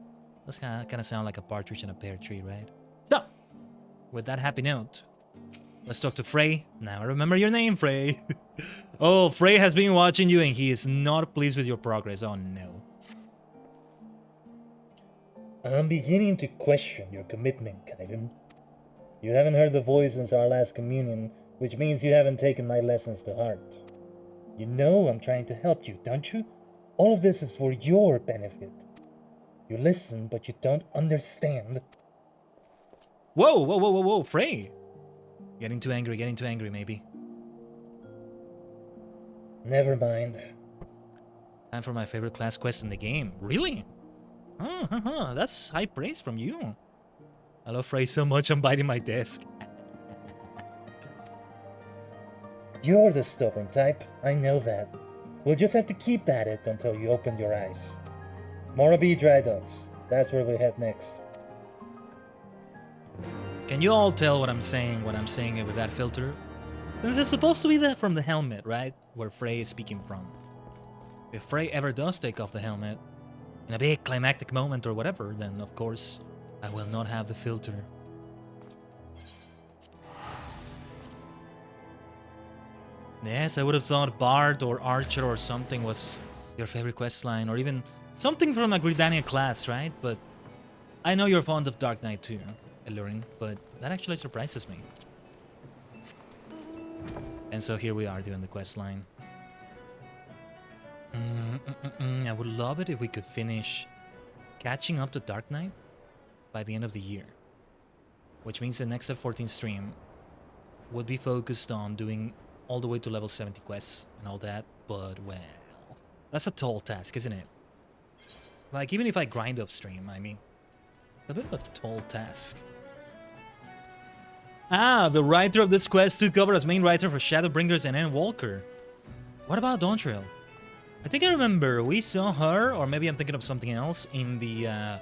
That's kind of sound like a partridge in a pear tree, right? So, with that happy note, let's talk to Frey. Now I remember your name, Frey. Oh, Frey has been watching you and he is not pleased with your progress. Oh no. I'm beginning to question your commitment, Khaiden. You haven't heard the voice since our last communion, which means you haven't taken my lessons to heart. You know I'm trying to help you, don't you? All of this is for your benefit. You listen, but you don't understand. Whoa, Frey. Getting too angry, maybe. Never mind. Time for my favorite class quest in the game. Really? That's high praise from you. I love Frey so much I'm biting my desk. You're the stubborn type, I know that. We'll just have to keep at it until you open your eyes. Morabi Dry Docks. That's where we head next. Can you all tell what I'm saying it with that filter? Since it's supposed to be that from the helmet, right? Where Frey is speaking from. If Frey ever does take off the helmet, in a big climactic moment or whatever, then of course, I will not have the filter. Yes, I would have thought Bard or Archer or something was your favorite questline, or even something from a Gridania class, right? But I know you're fond of Dark Knight too, Elurin, but that actually surprises me. And so here we are doing the questline. I would love it if we could finish catching up to Dark Knight by the end of the year. Which means the next F14 stream would be focused on doing all the way to level 70 quests and all that, but well, that's a tall task, isn't it? Like, even if I grind off stream, I mean, it's a bit of a tall task. Ah, the writer of this quest took over as main writer for Shadowbringers and N. Walker. What about Dawntrail? I think I remember we saw her, or maybe I'm thinking of something else, in the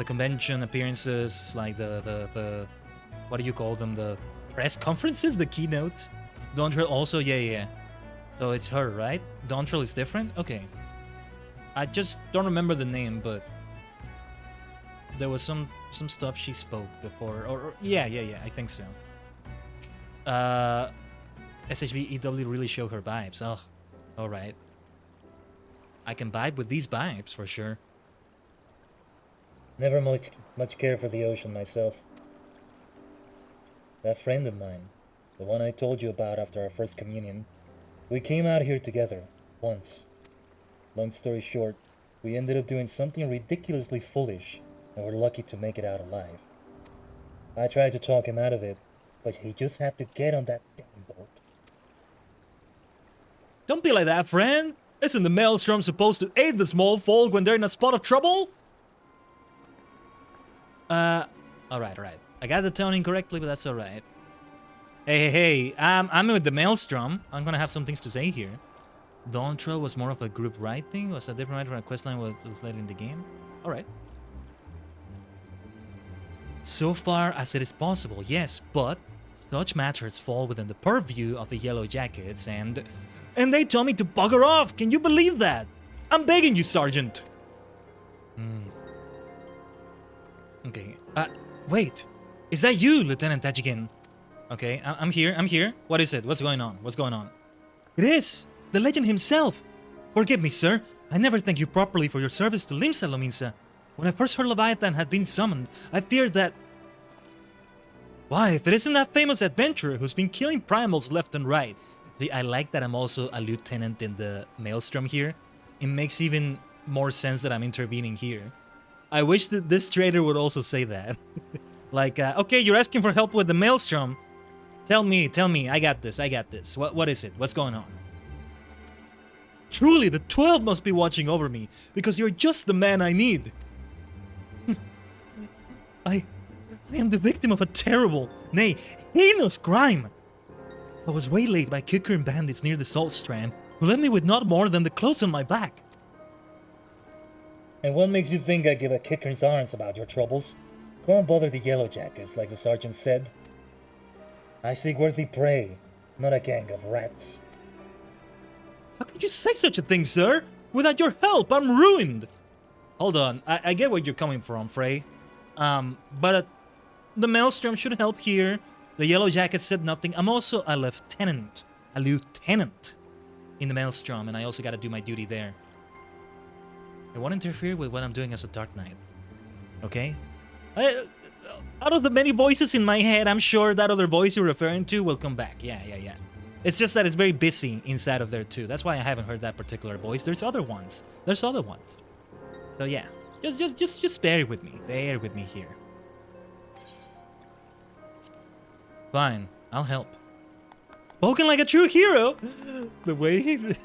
convention appearances, like the what do you call them, the press conferences, the keynotes. Dawntrail also, yeah. So it's her, right? Dawntrail is different? Okay. I just don't remember the name, but there was some stuff she spoke before, or yeah, I think so. SHB EW really show her vibes. Oh, all right. I can vibe with these vibes for sure. Never much care for the ocean myself. That friend of mine, the one I told you about after our first communion, we came out here together, once. Long story short, we ended up doing something ridiculously foolish, and we're lucky to make it out alive. I tried to talk him out of it, but he just had to get on that damn boat. Don't be like that, friend! Isn't the Maelstrom supposed to aid the small folk when they're in a spot of trouble? Alright. I got the tone incorrectly, but that's alright. Hey, I'm with the Maelstrom. I'm gonna have some things to say here. Dawntrail was more of a group ride thing? Was a different ride from a questline was later in the game? Alright. So far as it is possible, yes, but such matters fall within the purview of the Yellow Jackets, and they told me to bugger off. Can you believe that? I'm begging you, Sergeant. Okay. Wait. Is that you, Lieutenant Tajikin? Okay, I'm here. What is it? What's going on? It is! The legend himself! Forgive me, sir. I never thanked you properly for your service to Limsa Lominsa. When I first heard Leviathan had been summoned, I feared that... Why, if it isn't that famous adventurer who's been killing primals left and right. See, I like that I'm also a lieutenant in the Maelstrom here. It makes even more sense that I'm intervening here. I wish that this trader would also say that. Like, okay, you're asking for help with the Maelstrom. Tell me, I got this. What is it? What's going on? Truly, the 12 must be watching over me, because you're just the man I need. I am the victim of a terrible, nay, heinous crime. I was waylaid by kicker and bandits near the Salt Strand, who left me with not more than the clothes on my back. And what makes you think I give a kicker's arms about your troubles? Go and bother the Yellow Jackets, like the sergeant said. I seek worthy prey, not a gang of rats. How could you say such a thing, sir? Without your help, I'm ruined. Hold on, I get where you're coming from, Frey. But the Maelstrom should help here. The Yellow Jackets said nothing. I'm also a lieutenant in the Maelstrom, and I also gotta do my duty there. I won't interfere with what I'm doing as a Dark Knight. Okay? Out of the many voices in my head, I'm sure that other voice you're referring to will come back. Yeah. It's just that it's very busy inside of there too. That's why I haven't heard that particular voice. There's other ones. So yeah, just bear with me. Bear with me here. Fine, I'll help. Spoken like a true hero. The way he...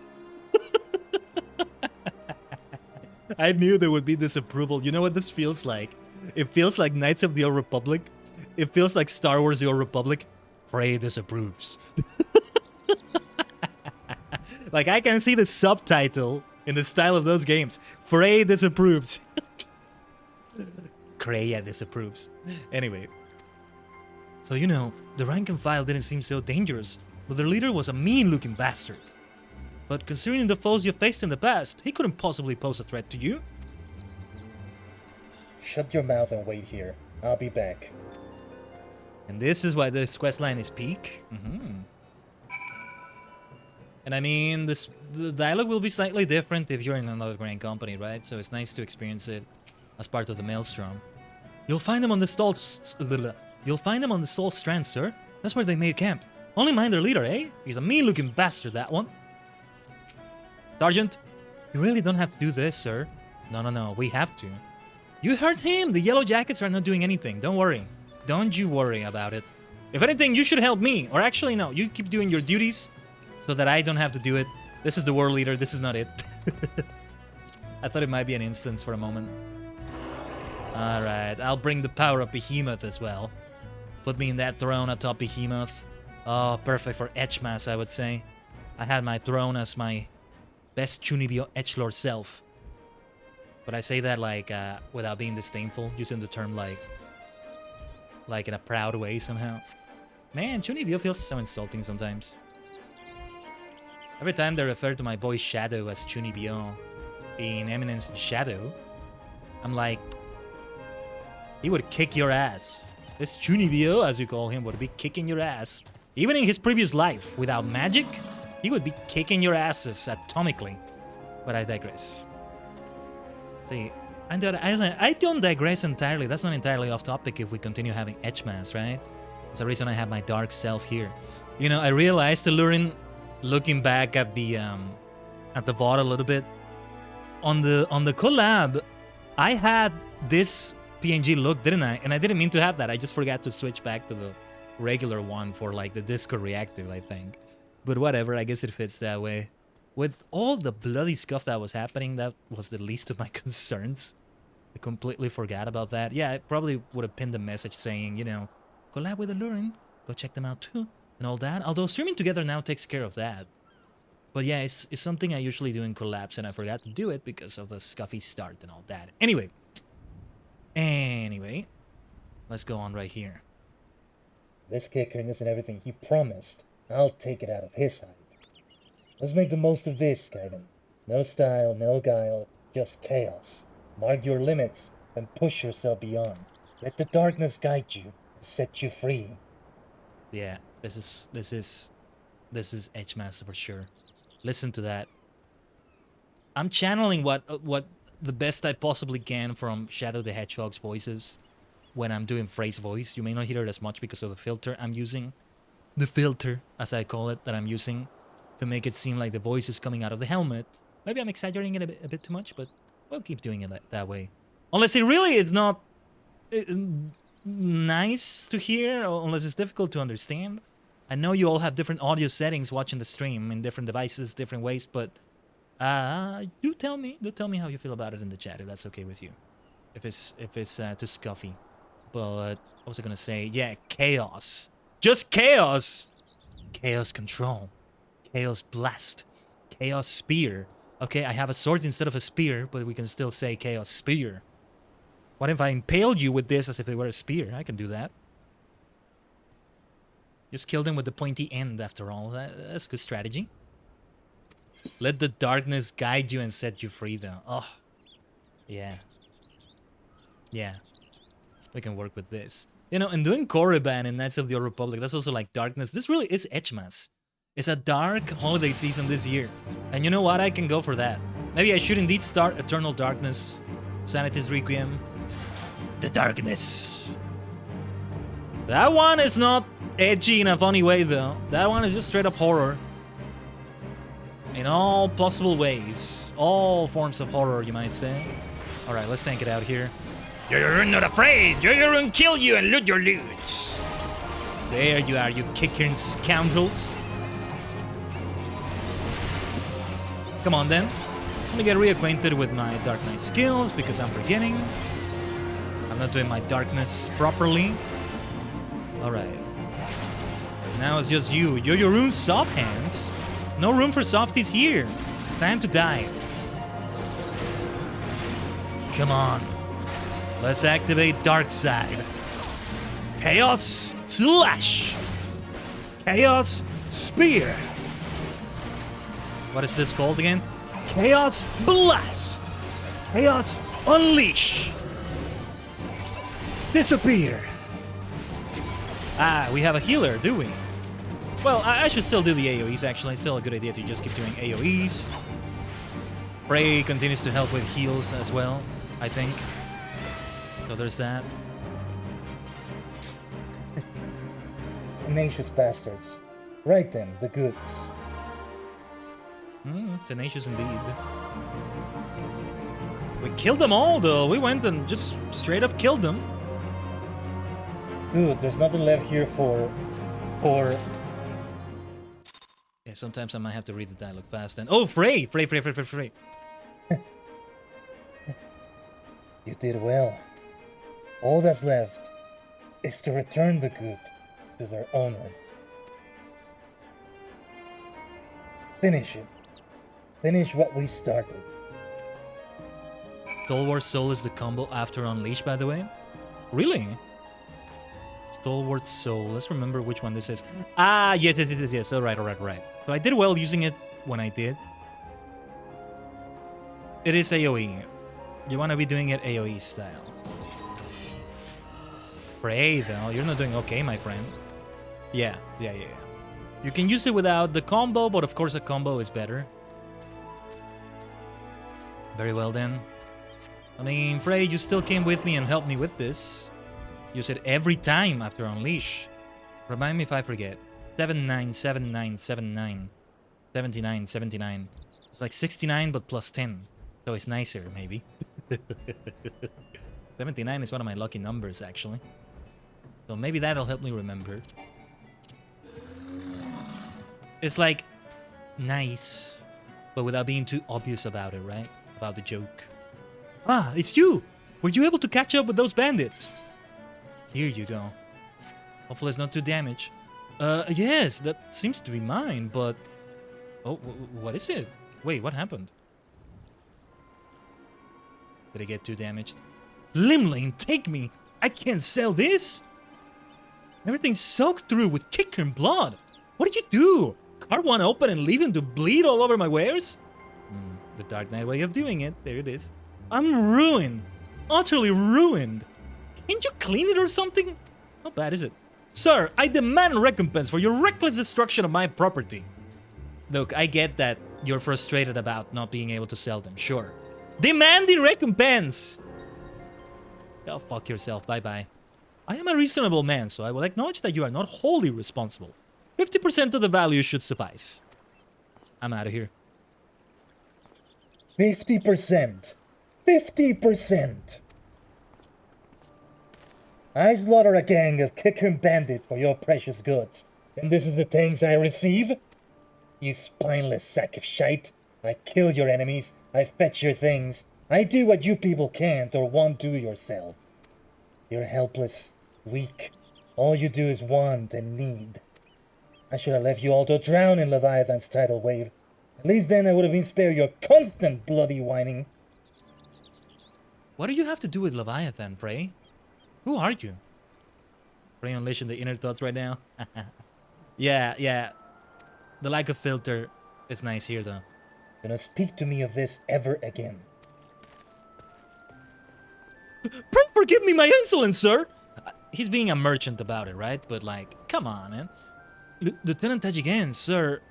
I knew there would be disapproval. You know what this feels like? It feels like Knights of the Old Republic. It feels like Star Wars The Old Republic. Frey disapproves. Like, I can see the subtitle in the style of those games. Frey disapproves. Kreia disapproves. Anyway. So, you know, the rank and file didn't seem so dangerous, but their leader was a mean-looking bastard. But considering the foes you faced in the past, he couldn't possibly pose a threat to you. Shut your mouth and wait here. I'll be back. And this is why this questline is peak. And I mean, the dialogue will be slightly different if you're in another Grand Company, right? So it's nice to experience it as part of the Maelstrom. You'll find them on the Salt Strand, sir. That's where they made camp. Only mind their leader, eh? He's a mean-looking bastard, that one. Sergeant, you really don't have to do this, sir. No, we have to. You heard him. The Yellow Jackets are not doing anything. Don't worry. Don't you worry about it. If anything, you should help me. Or actually, no. You keep doing your duties so that I don't have to do it. This is the war leader. This is not it. I thought it might be an instance for a moment. Alright. I'll bring the power of Behemoth as well. Put me in that throne atop Behemoth. Oh, perfect for EDGEMAS, I would say. I had my throne as my best Chunibyo edgelord self. But I say that like without being disdainful, using the term like in a proud way somehow. Man, Chunibyo feels so insulting sometimes. Every time they refer to my boy Shadow as Chunibyo in Eminence Shadow, I'm like, he would kick your ass. This Chunibyo, as you call him, would be kicking your ass. Even in his previous life, without magic, he would be kicking your asses atomically. But I digress. See, I don't digress entirely. That's not entirely off topic if we continue having EDGEMAS, right? That's the reason I have my dark self here. You know, I realized, Lurin, looking back at the VOD a little bit, on the collab, I had this PNG look, didn't I? And I didn't mean to have that. I just forgot to switch back to the regular one for like the Discord reactive, I think. But whatever, I guess it fits that way. With all the bloody stuff that was happening, that was the least of my concerns. I completely forgot about that. Yeah, I probably would have pinned a message saying, you know, collab with Lurin, go check them out too, and all that. Although streaming together now takes care of that. But yeah, it's something I usually do in collabs, and I forgot to do it because of the scuffy start and all that. Anyway. Let's go on right here. This kicker isn't everything he promised. I'll take it out of his hide. Let's make the most of this, Khaiden. No style, no guile, just chaos. Mark your limits and push yourself beyond. Let the darkness guide you and set you free. Yeah, this is EDGEMAS for sure. Listen to that. I'm channeling what the best I possibly can from Shadow the Hedgehog's voices when I'm doing phrase voice. You may not hear it as much because of the filter I'm using. The filter, as I call it, that I'm using to make it seem like the voice is coming out of the helmet. Maybe I'm exaggerating it a bit too much, but we'll keep doing it that way. Unless it really is not nice to hear, or unless it's difficult to understand. I know you all have different audio settings watching the stream in different devices, different ways, but do tell me how you feel about it in the chat if that's okay with you. If it's too scuffy. But what was I gonna say? Yeah, chaos. Just chaos. Chaos control. Chaos blast. Chaos spear. Okay, I have a sword instead of a spear, but we can still say chaos spear. What if I impaled you with this as if it were a spear? I can do that. Just kill them with the pointy end after all. That's good strategy. Let the darkness guide you and set you free though. Oh. Yeah. Yeah. We can work with this. You know, and doing Korriban in Knights of the Old Republic, that's also like darkness. This really is EDGEMAS. It's a dark holiday season this year. And you know what? I can go for that. Maybe I should indeed start Eternal Darkness, Sanity's Requiem. The Darkness. That one is not edgy in a funny way though. That one is just straight up horror. In all possible ways. All forms of horror, you might say. Alright, let's tank it out here. You're not afraid! You're kill you and loot your loot! There you are, you kicking scoundrels. Come on then. Let me get reacquainted with my Dark Knight skills because I'm forgetting. I'm not doing my darkness properly. Alright. Now it's just you. You're your own soft hands. No room for softies here. Time to die. Come on. Let's activate Dark Side. Chaos Slash. Chaos Spear. What is this called again? Chaos Blast. Chaos Unleash. Disappear. Ah, we have a healer, do we? Well, I should still do the AoEs, actually. It's still a good idea to just keep doing AoEs. Prey continues to help with heals as well, I think. So there's that. Tenacious bastards. Right then, the goods. Tenacious indeed. We killed them all, though. We went and just straight up killed them. Good, there's nothing left here for... Yeah, sometimes I might have to read the dialogue fast and... Oh, Frey! Frey. You did well. All that's left is to return the good to their owner. Finish it. Finish what we started. Stalwart Soul is the combo after Unleash, by the way. Really? Stalwart Soul. Let's remember which one this is. Ah, yes. All right. So I did well using it when I did. It is AoE. You want to be doing it AoE style. Prey, though. You're not doing okay, my friend. Yeah. You can use it without the combo, but of course a combo is better. Very well, then. I mean, Frey, you still came with me and helped me with this. Use it every time after Unleash. Remind me if I forget. 79. It's like 69, but plus 10. So it's nicer, maybe. 79 is one of my lucky numbers, actually. So maybe that'll help me remember. It's like nice, but without being too obvious about it, right? About the joke. Ah, it's you! Were you able to catch up with those bandits? Here you go. Hopefully it's not too damaged. Yes, that seems to be mine, but... Oh, what is it? Wait, what happened? Did I get too damaged? Limlane, take me! I can't sell this. Everything's soaked through with kicker and blood. What did you do? Car one open and leave him to bleed all over my wares? The Dark Knight way of doing it. There it is. I'm ruined. Utterly ruined. Can't you clean it or something? How bad is it? Sir, I demand recompense for your reckless destruction of my property. Look, I get that you're frustrated about not being able to sell them, sure. Demand the recompense! Go fuck yourself, bye-bye. I am a reasonable man, so I will acknowledge that you are not wholly responsible. 50% of the value should suffice. I'm out of here. 50%. 50%. I slaughter a gang of kicker bandits for your precious goods, and this is the things I receive? You spineless sack of shite. I kill your enemies, I fetch your things, I do what you people can't or won't do yourselves. You're helpless, weak, all you do is want and need. I should have left you all to drown in Leviathan's tidal wave. At least then I would have been spared your constant bloody whining. What do you have to do with Leviathan, Frey? Who are you? Frey unleashing the inner thoughts right now. Yeah. The lack of filter is nice here, though. Do not speak to me of this ever again. Pray forgive me my insolence, sir! He's being a merchant about it, right? But like, come on, man. Lieutenant Tajigan, sir,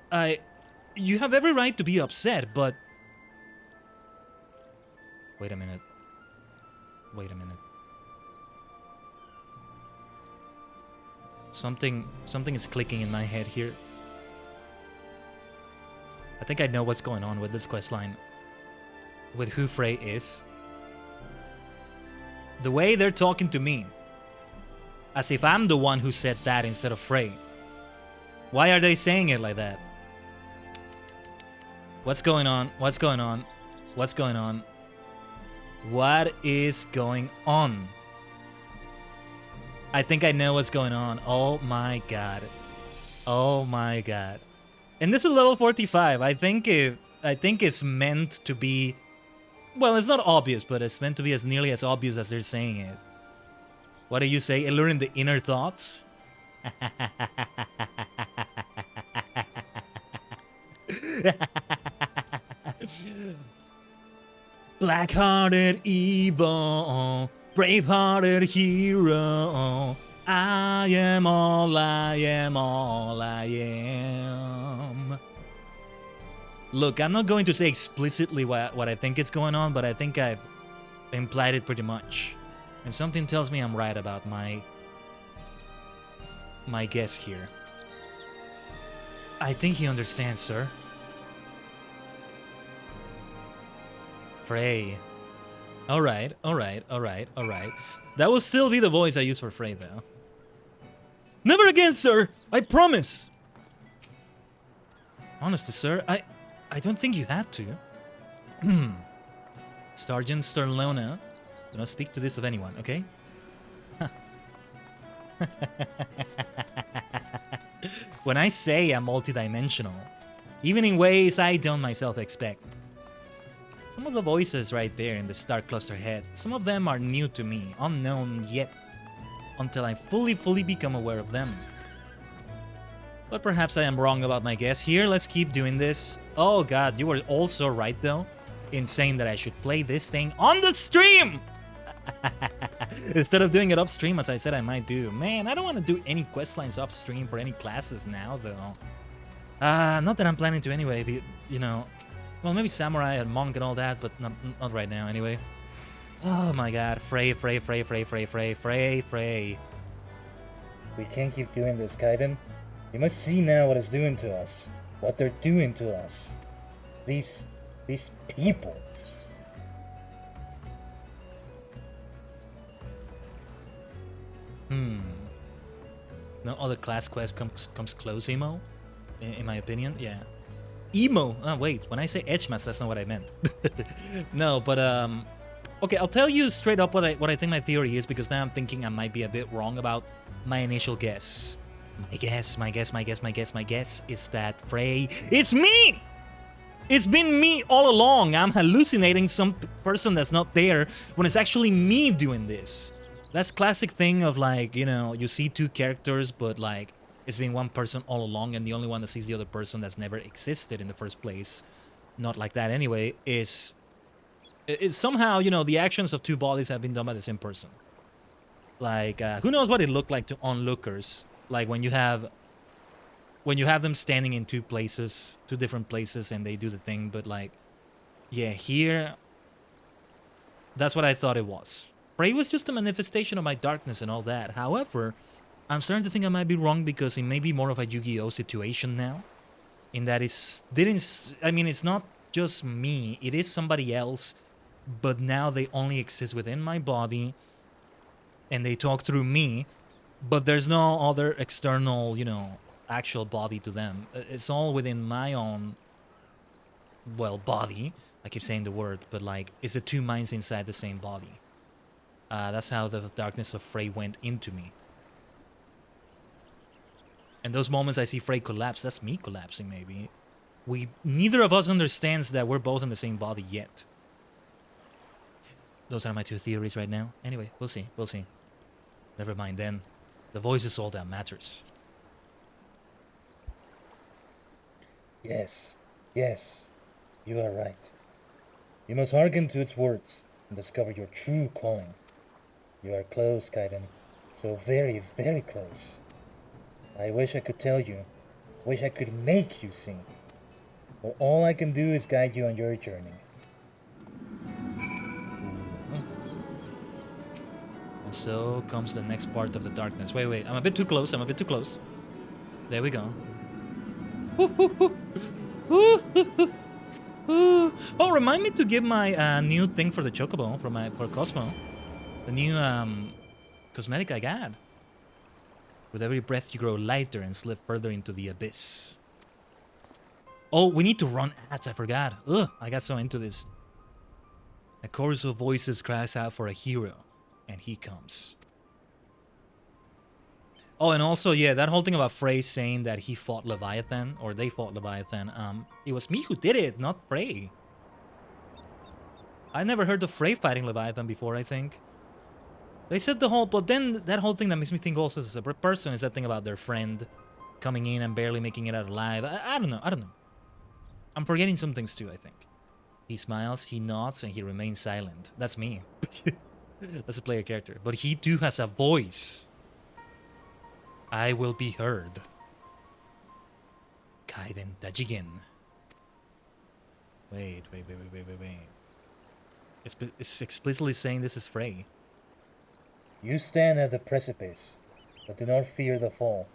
you have every right to be upset, but... Wait a minute. Something is clicking in my head here. I think I know what's going on with this questline. With who Frey is. The way they're talking to me. As if I'm the one who said that instead of Frey. Why are they saying it like that? What's going on? What is going on? I think I know what's going on. Oh my god. And this is level 45. I think it's meant to be... Well, it's not obvious, but it's meant to be as nearly as obvious as they're saying it. What do you say? Alluring the inner thoughts? Black-hearted evil, brave-hearted hero. I am all I am. Look, I'm not going to say explicitly what I think is going on, but I think I've implied it pretty much. And something tells me I'm right about my guess here. I think he understands, sir. Frey. Alright. That will still be the voice I use for Frey, though. Never again, sir! I promise! Honestly, sir, I don't think you had to. Sergeant Sterlona, do not speak to this of anyone, okay? When I say I'm multidimensional, even in ways I don't myself expect. Some of the voices right there in the star cluster head, some of them are new to me, unknown yet, until I fully become aware of them. But perhaps I am wrong about my guess here. Let's keep doing this. Oh god, you were also right though in saying that I should play this thing on the stream! Instead of doing it off stream as I said I might do. Man, I don't want to do any questlines off stream for any classes now though. Not that I'm planning to anyway, but, you know. Well, maybe Samurai and Monk and all that, but not right now anyway. Oh my god, Frey. We can't keep doing this, Khaiden. You must see now what it's doing to us. What they're doing to us. These people. No other class quest comes close, Emo? In my opinion, yeah. Emo! Oh, wait, when I say EDGEMAS, that's not what I meant. No, but, okay, I'll tell you straight up what I think my theory is, because now I'm thinking I might be a bit wrong about my initial guess. My guess is that Frey... It's me! It's been me all along. I'm hallucinating some person that's not there when it's actually me doing this. That's classic thing of like, you know, you see two characters, but like it's been one person all along, and the only one that sees the other person that's never existed in the first place. Not like that anyway. Is somehow, you know, the actions of two bodies have been done by the same person. Like, who knows what it looked like to onlookers? Like when you have them standing in two different places, and they do the thing. But like, yeah, here, that's what I thought it was. Frey was just a manifestation of my darkness and all that. However, I'm starting to think I might be wrong, because it may be more of a Yu-Gi-Oh situation now. In that it's not just me, it is somebody else, but now they only exist within my body, and they talk through me, but there's no other external, you know, actual body to them. It's all within my own, well, body. I keep saying the word, but like, it's the two minds inside the same body. That's how the darkness of Frey went into me. And those moments I see Frey collapse, that's me collapsing, maybe. Neither of us understands that we're both in the same body yet. Those are my two theories right now. Anyway, we'll see. Never mind then. The voice is all that matters. Yes, you are right. You must hearken to its words and discover your true calling. You are close, Khaiden. So very, very close. I wish I could tell you. Wish I could make you sing. But all I can do is guide you on your journey. And so comes the next part of the darkness. Wait, I'm a bit too close. There we go. Oh, remind me to give my new thing for the Chocobo, for Cosmo. The new cosmetic I got. With every breath you grow lighter and slip further into the abyss. Oh, we need to run ads, I forgot. Ugh, I got so into this. A chorus of voices cries out for a hero, and he comes. Oh, and also, yeah, that whole thing about Frey saying that he fought Leviathan, or they fought Leviathan, it was me who did it, not Frey. I never heard of Frey fighting Leviathan before, I think. They said the whole, but then that whole thing that makes me think also as a separate person is that thing about their friend coming in and barely making it out alive. I don't know. I'm forgetting some things too, I think. He smiles, he nods, and he remains silent. That's me. That's a player character. But he too has a voice. I will be heard. Khaiden Dajigen. Wait. It's explicitly saying this is Frey. You stand at the precipice, but do not fear the fall.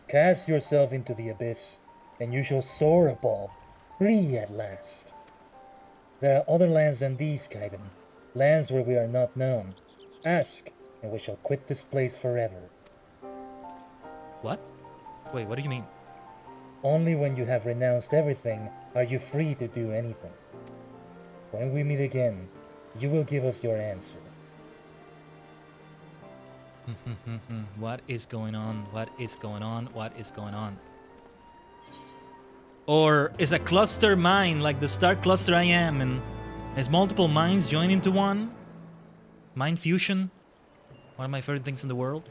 Cast yourself into the abyss, and you shall soar above, free at last. There are other lands than these, Khaiden. Lands where we are not known. Ask, and we shall quit this place forever. What? Wait, what do you mean? Only when you have renounced everything are you free to do anything. When we meet again, you will give us your answer. What is going on? Or is a cluster mine like the star cluster I am, and has multiple mines joined into one? Mind fusion? One of my favorite things in the world.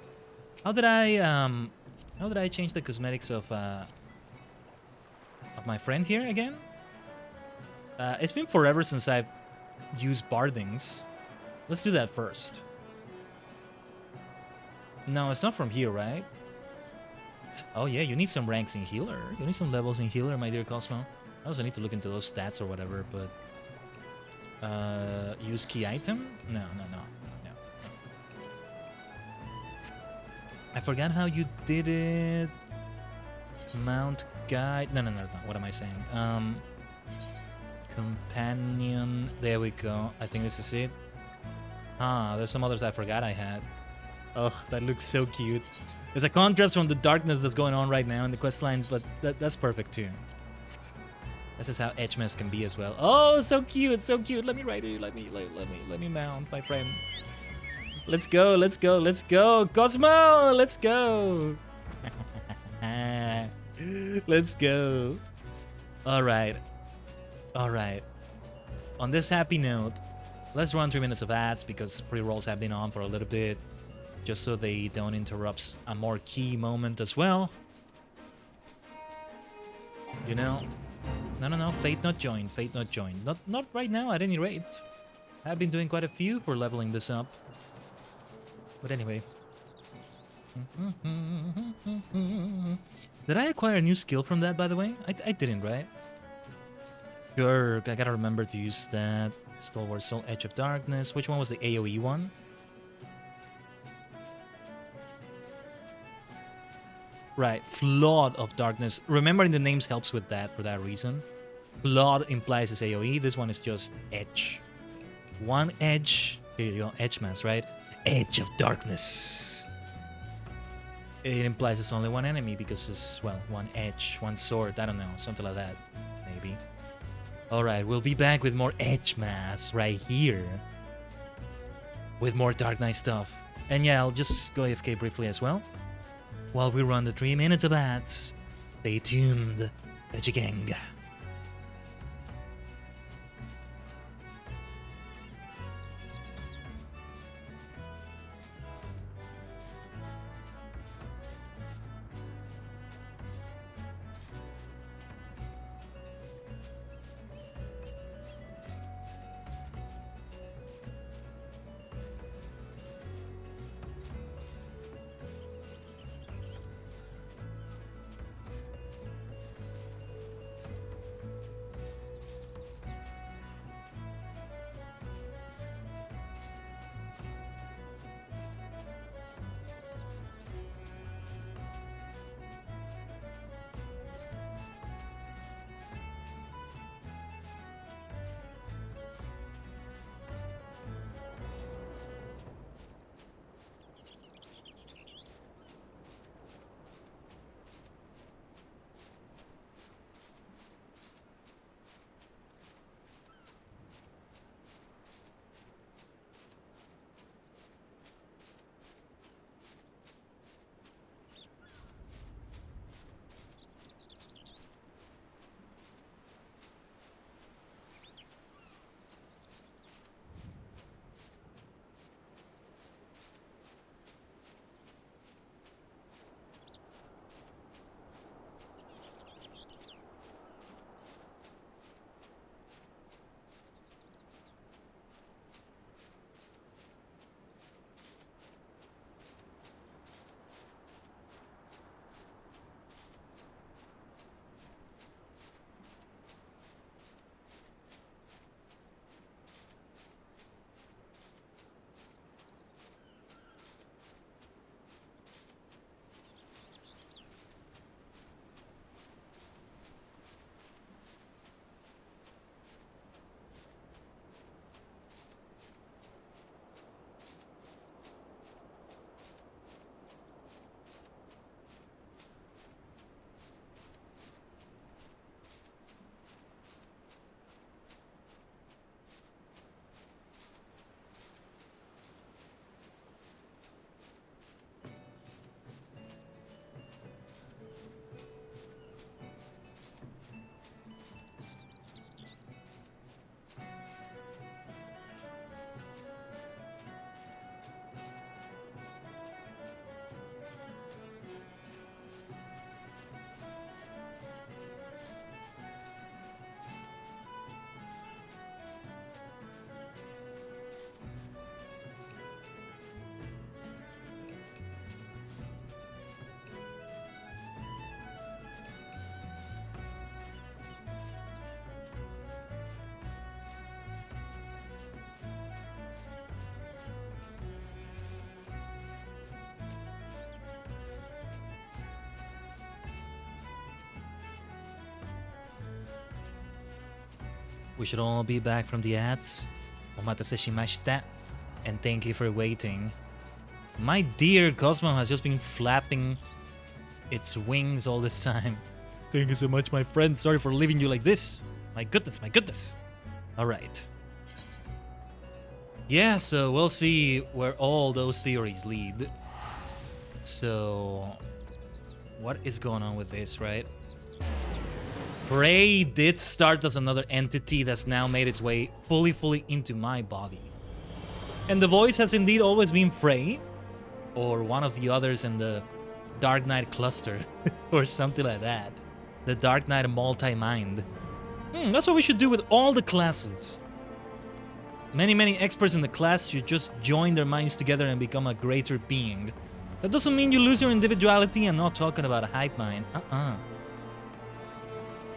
How did I change the cosmetics of my friend here again? It's been forever since I've used bardings. Let's do that first. No, it's not from here, right? Oh yeah, you need some ranks in healer. You need some levels in healer, my dear Cosmo. I also need to look into those stats or whatever, but... use key item? No. I forgot how you did it. Mount guide. No. What am I saying? Companion. There we go. I think this is it. There's some others I forgot I had. Ugh, that looks so cute. There's a contrast from the darkness that's going on right now in the questline, but that's perfect too. This is how EDGEMAS can be as well. Oh, so cute, so cute. Let me ride you. Let me mount, my friend. Let's go. Cosmo, let's go. Let's go. All right. On this happy note, Let's run 3 minutes of ads because pre-rolls have been on for a little bit, just so they don't interrupt a more key moment as well. You know? No, fate not joined, fate not joined. Not right now at any rate. I've been doing quite a few for leveling this up. But anyway. Did I acquire a new skill from that, by the way? I didn't, right? Sure, I gotta remember to use that. Stalwart Soul, Edge of Darkness. Which one was the AoE one? Right, Flood of Darkness. Remembering the names helps with that for that reason. Flood implies it's AoE. This one is just Edge. One Edge. Here you go, EDGEMAS, right? Edge of Darkness. It implies it's only one enemy because it's, well, one edge, one sword. I don't know, something like that, maybe. Alright, we'll be back with more EDGEMAS right here. With more Dark Knight stuff. And yeah, I'll just go AFK briefly as well. While we run the 3 minutes of ads. Stay tuned, Veggie Gang. We should all be back from the ads. Omatase shimashita. And thank you for waiting. My dear Cosmo has just been flapping its wings all this time. Thank you so much, my friend. Sorry for leaving you like this. My goodness, my goodness. Alright. Yeah, so we'll see where all those theories lead. So, what is going on with this, right? Frey did start as another entity that's now made its way fully into my body. And the voice has indeed always been Frey, or one of the others in the Dark Knight cluster, or something like that. The Dark Knight multi-mind. That's what we should do with all the classes. Many experts in the class should just join their minds together and become a greater being. That doesn't mean you lose your individuality. I'm not talking about a hype mind.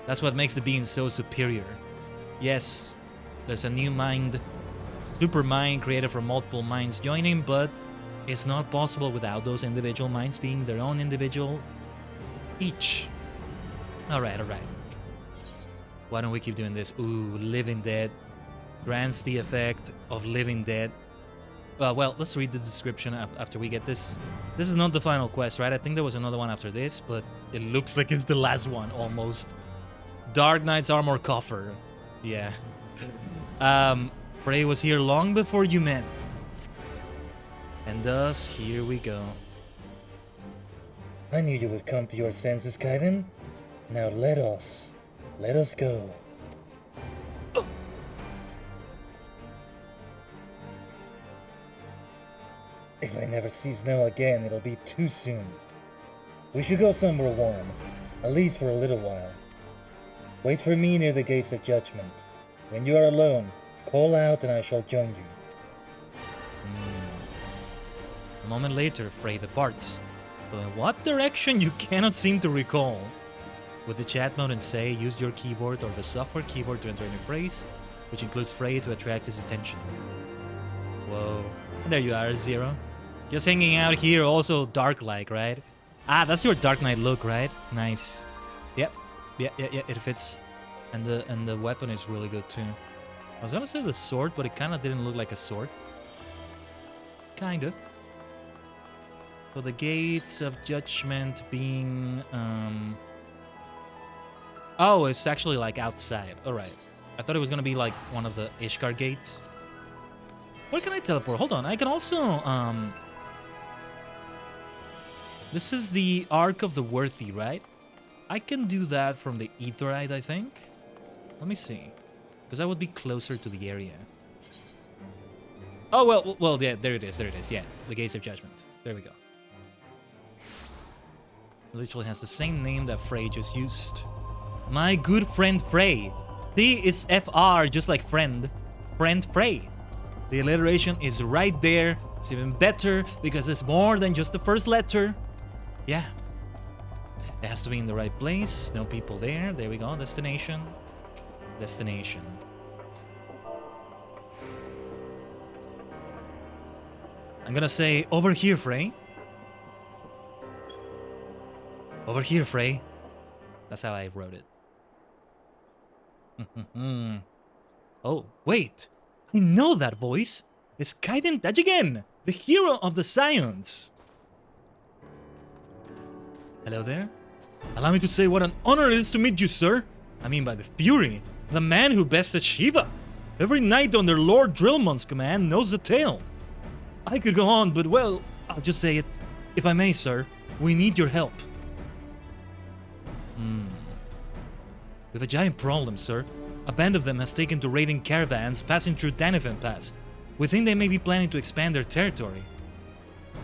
That's what makes the being so superior. Yes, there's a new mind, super mind created from multiple minds joining, but it's not possible without those individual minds being their own individual each. Alright. Why don't we keep doing this? Ooh, Living Dead. Grants the effect of Living Dead. Well, let's read the description after we get this. This is not the final quest, right? I think there was another one after this, but it looks like it's the last one, almost. Dark Knight's Armor Coffer. Yeah. Frey was here long before you met. And thus, here we go. I knew you would come to your senses, Khaiden. Now let us go. If I never see snow again, it'll be too soon. We should go somewhere warm, at least for a little while. Wait for me near the gates of judgment. When you are alone, call out and I shall join you. A moment later, Frey departs. But in what direction you cannot seem to recall. With the chat mode and say, use your keyboard or the software keyboard to enter a new phrase, which includes Frey to attract his attention. Whoa. And there you are, Zero. Just hanging out here, also dark-like, right? Ah, that's your Dark Knight look, right? Nice. Yep. Yeah, it fits. And the weapon is really good too. I was gonna say the sword, but it kinda didn't look like a sword. Kinda. So the gates of judgment being oh, it's actually like outside. Alright. I thought it was gonna be like one of the Ishkar gates. Where can I teleport? Hold on, I can also this is the Ark of the Worthy, right? I can do that from the Aetheryte, I think. Let me see. Because I would be closer to the area. Oh, well, yeah, there it is, yeah. The Gates of Judgment. There we go. It literally has the same name that Frey just used. My good friend Frey. D is FR, just like friend. Friend Frey. The alliteration is right there. It's even better because it's more than just the first letter. Yeah. It has to be in the right place. No people there. There we go. Destination. Destination. I'm gonna say, over here, Frey. Over here, Frey. That's how I wrote it. Oh, wait. I know that voice. It's Khaiden again, the hero of the Scions. Hello there. Allow me to say what an honor it is to meet you, sir. I mean by the Fury, the man who bested Shiva. Every knight under Lord Drillmon's command knows the tale. I could go on, but well, I'll just say it. If I may, sir, we need your help. We have a giant problem, sir. A band of them has taken to raiding caravans passing through Danifen Pass. We think they may be planning to expand their territory.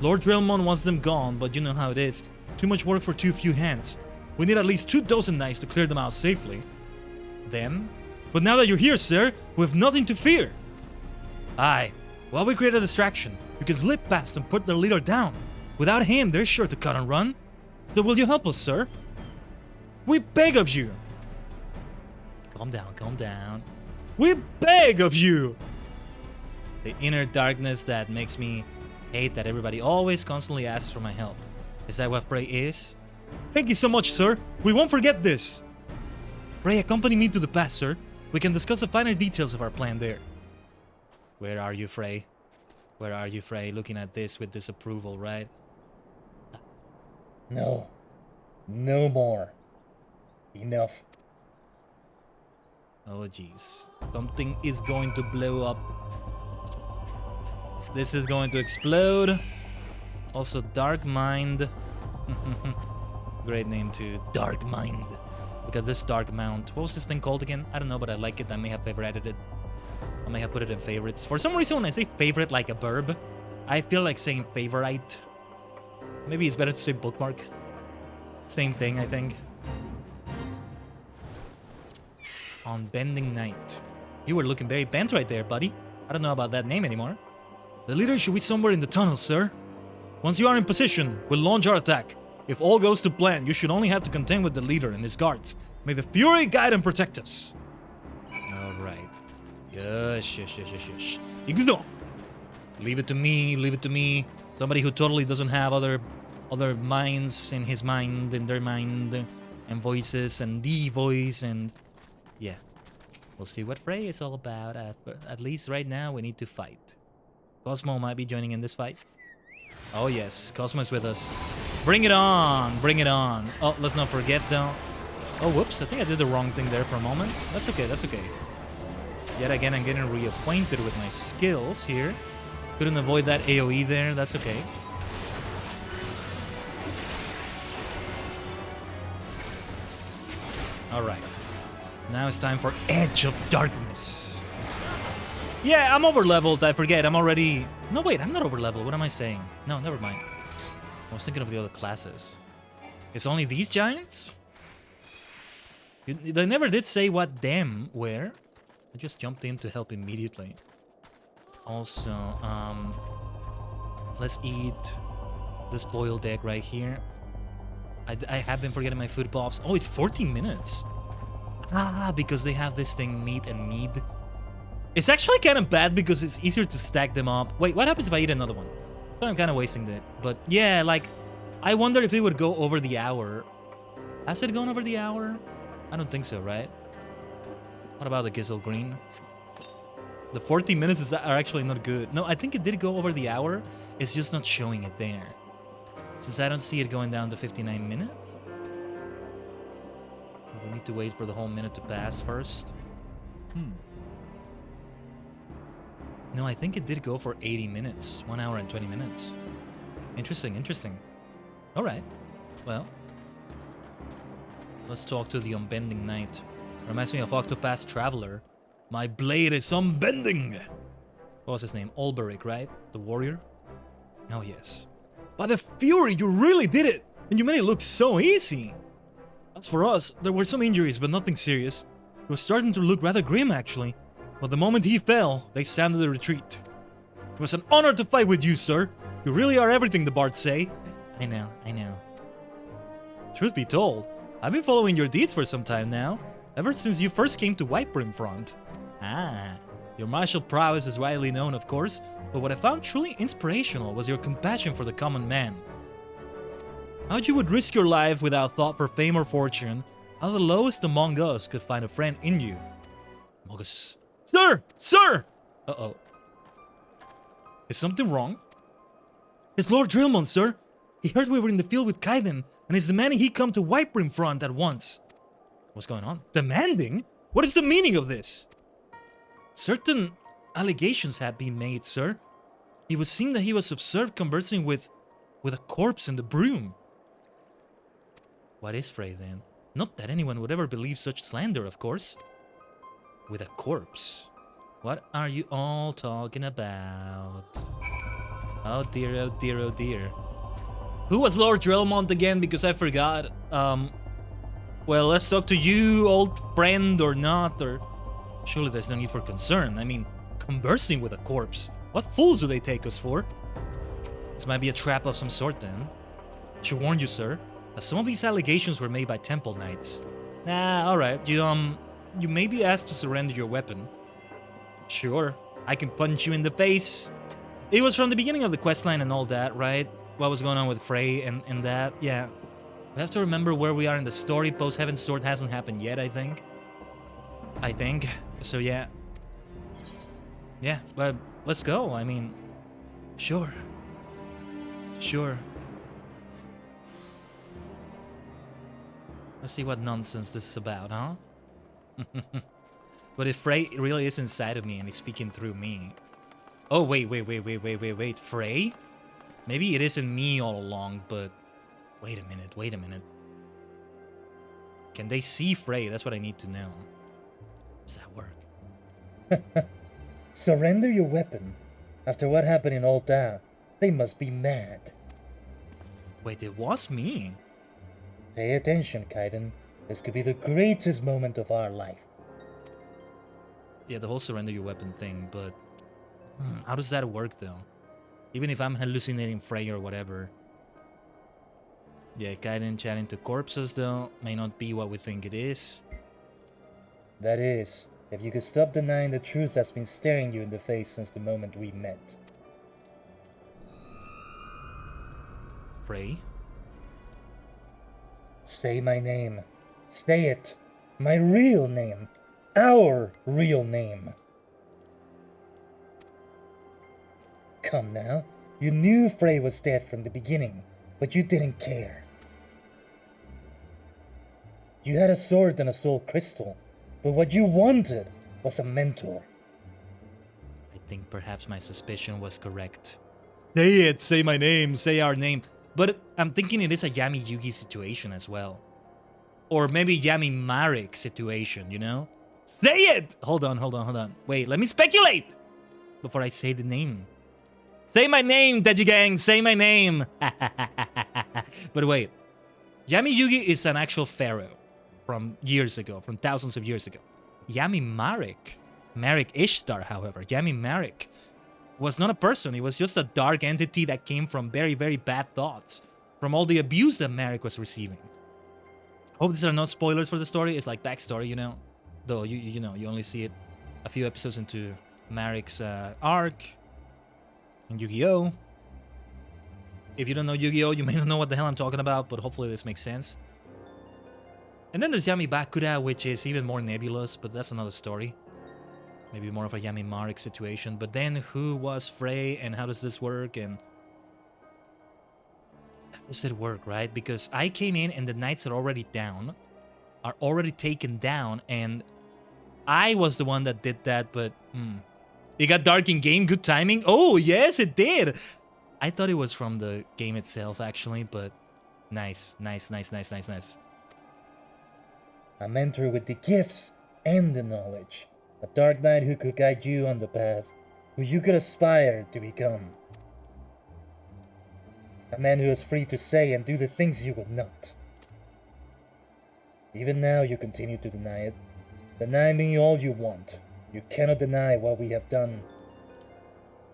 Lord Drillmon wants them gone, but you know how it is. Too much work for too few hands. We need at least 24 knights to clear them out safely. Them? But now that you're here, sir, we have nothing to fear. Aye. While we create a distraction, you can slip past and put their leader down. Without him, they're sure to cut and run. So will you help us, sir? We beg of you. Calm down, calm down. We beg of you. The inner darkness that makes me hate that everybody always constantly asks for my help. Is that what Frey is? Thank you so much, sir. We won't forget this. Frey, accompany me to the pass, sir. We can discuss the finer details of our plan there. Where are you, Frey? Where are you, Frey? Looking at this with disapproval, right? No. No more. Enough. Oh, jeez. Something is going to blow up. This is going to explode. Also, Dark Mind. Great name too. Dark Mind. Look at this dark mount. What was this thing called again? I don't know, but I like it. I may have favorited it. I may have put it in favorites. For some reason, when I say favorite like a verb, I feel like saying favorite. Maybe it's better to say bookmark. Same thing, I think. On Bending Night. You were looking very bent right there, buddy. I don't know about that name anymore. The leader should be somewhere in the tunnel, sir. Once you are in position, we'll launch our attack. If all goes to plan, you should only have to contend with the leader and his guards. May the Fury guide and protect us. Alright. Yes. Ikuzo! Leave it to me, leave it to me. Somebody who totally doesn't have other minds in his mind, in their mind, and voices, and the voice, and... yeah. We'll see what Frey is all about. At least right now, we need to fight. Cosmo might be joining in this fight. Oh yes, Cosmo is with us. Bring it on! Bring it on! Oh, let's not forget though. Oh, whoops, I think I did the wrong thing there for a moment. That's okay, that's okay. Yet again, I'm getting reacquainted with my skills here. Couldn't avoid that AoE there, that's okay. Alright. Now it's time for Edge of Darkness. Yeah, I'm over-leveled, I forget, I'm already... No, wait, I'm not over-leveled, what am I saying? No, never mind. I was thinking of the other classes. It's only these giants? They never did say what them were. I just jumped in to help immediately. Also, let's eat this boiled egg right here. I have been forgetting my food buffs. Oh, it's 14 minutes. Ah, because they have this thing, meat and mead. It's actually kind of bad because it's easier to stack them up. Wait, what happens if I eat another one? So I'm kind of wasting it. But yeah, like, I wonder if it would go over the hour. Has it gone over the hour? I don't think so, right? What about the Gizzle Green? The 40 minutes are actually not good. No, I think it did go over the hour. It's just not showing it there. Since I don't see it going down to 59 minutes. We need to wait for the whole minute to pass first. No, I think it did go for 80 minutes. 1 hour and 20 minutes. Interesting, interesting. Alright. Well. Let's talk to the Unbending Knight. Reminds me of Octopath Traveler. My blade is unbending! What was his name? Olberic, right? The warrior? Oh, yes. By the Fury, you really did it! And you made it look so easy! As for us, there were some injuries, but nothing serious. It was starting to look rather grim, actually. But the moment he fell, they sounded a retreat. It was an honor to fight with you, sir. You really are everything the bards say. I know, I know. Truth be told, I've been following your deeds for some time now. Ever since you first came to Whitebrim Front. Ah, your martial prowess is widely known, of course. But what I found truly inspirational was your compassion for the common man. How you would risk your life without thought for fame or fortune, how the lowest among us could find a friend in you. Mogus. Sir! Sir! Uh-oh. Is something wrong? It's Lord Drillmon, sir. He heard we were in the field with Khaiden, and is demanding he come to Whitebrim Front at once. What's going on? Demanding? What is the meaning of this? Certain allegations have been made, sir. It was seen that he was observed conversing with a corpse in the broom. What is Frey, then? Not that anyone would ever believe such slander, of course. With a corpse? What are you all talking about? Oh dear, oh dear, oh dear. Who was Lord Drellmont again? Because I forgot. Well, let's talk to you, old friend, or not, or... Surely there's no need for concern. I mean, conversing with a corpse. What fools do they take us for? This might be a trap of some sort, then. I should warn you, sir, that some of these allegations were made by Temple Knights. Nah, alright, you may be asked to surrender your weapon. Sure, I can punch you in the face. It was from the beginning of the questline and all that, right? What was going on with Frey and that, yeah. We have to remember where we are in the story. Post-Heaven's Sword hasn't happened yet, I think. So yeah. Yeah, but let's go. I mean, sure. Sure. Let's see what nonsense this is about, huh? But if Frey really is inside of me and he's speaking through me... Oh, wait. Frey? Maybe it isn't me all along, but... Wait a minute. Can they see Frey? That's what I need to know. Does that work? Surrender your weapon. After what happened in Old Da, they must be mad. Wait, it was me. Pay attention, Khaiden. This could be the greatest moment of our life. Yeah, the whole surrender your weapon thing, but how does that work though? Even if I'm hallucinating Frey or whatever. Yeah, Khaiden chatting to corpses though may not be what we think it is. That is, if you could stop denying the truth that's been staring you in the face since the moment we met. Frey? Say my name. Say it. My real name. Our real name. Come now. You knew Frey was dead from the beginning, but you didn't care. You had a sword and a soul crystal, but what you wanted was a mentor. I think perhaps my suspicion was correct. Say it! Say my name! Say our name! But I'm thinking it is a Yami Yugi situation as well. Or maybe Yami Marek situation, you know? Say it! Hold on. Wait, let me speculate! Before I say the name. Say my name, Deji Gang! Say my name! But wait. Yami Yugi is an actual pharaoh. From years ago. From thousands of years ago. Yami Marek. Marek Ishtar, however. Yami Marek was not a person. It was just a dark entity that came from very, very bad thoughts. From all the abuse that Marek was receiving. Hope these are not spoilers for the story. It's like backstory, you know. Though, you know, you only see it a few episodes into Marek's arc in Yu-Gi-Oh! If you don't know Yu-Gi-Oh! You may not know what the hell I'm talking about, but hopefully this makes sense. And then there's Yami Bakura, which is even more nebulous, but that's another story. Maybe more of a Yami Marek situation. But then who was Frey and how does this work? And how does it work, right? Because I came in and the knights are already down. Are already taken down. And I was the one that did that, but it got dark in game. Good timing. Oh, yes, it did. I thought it was from the game itself, actually, but nice. A mentor with the gifts and the knowledge. A dark knight who could guide you on the path, who you could aspire to become. A man who is free to say and do the things you would not. Even now you continue to deny it. Deny me all you want. You cannot deny what we have done.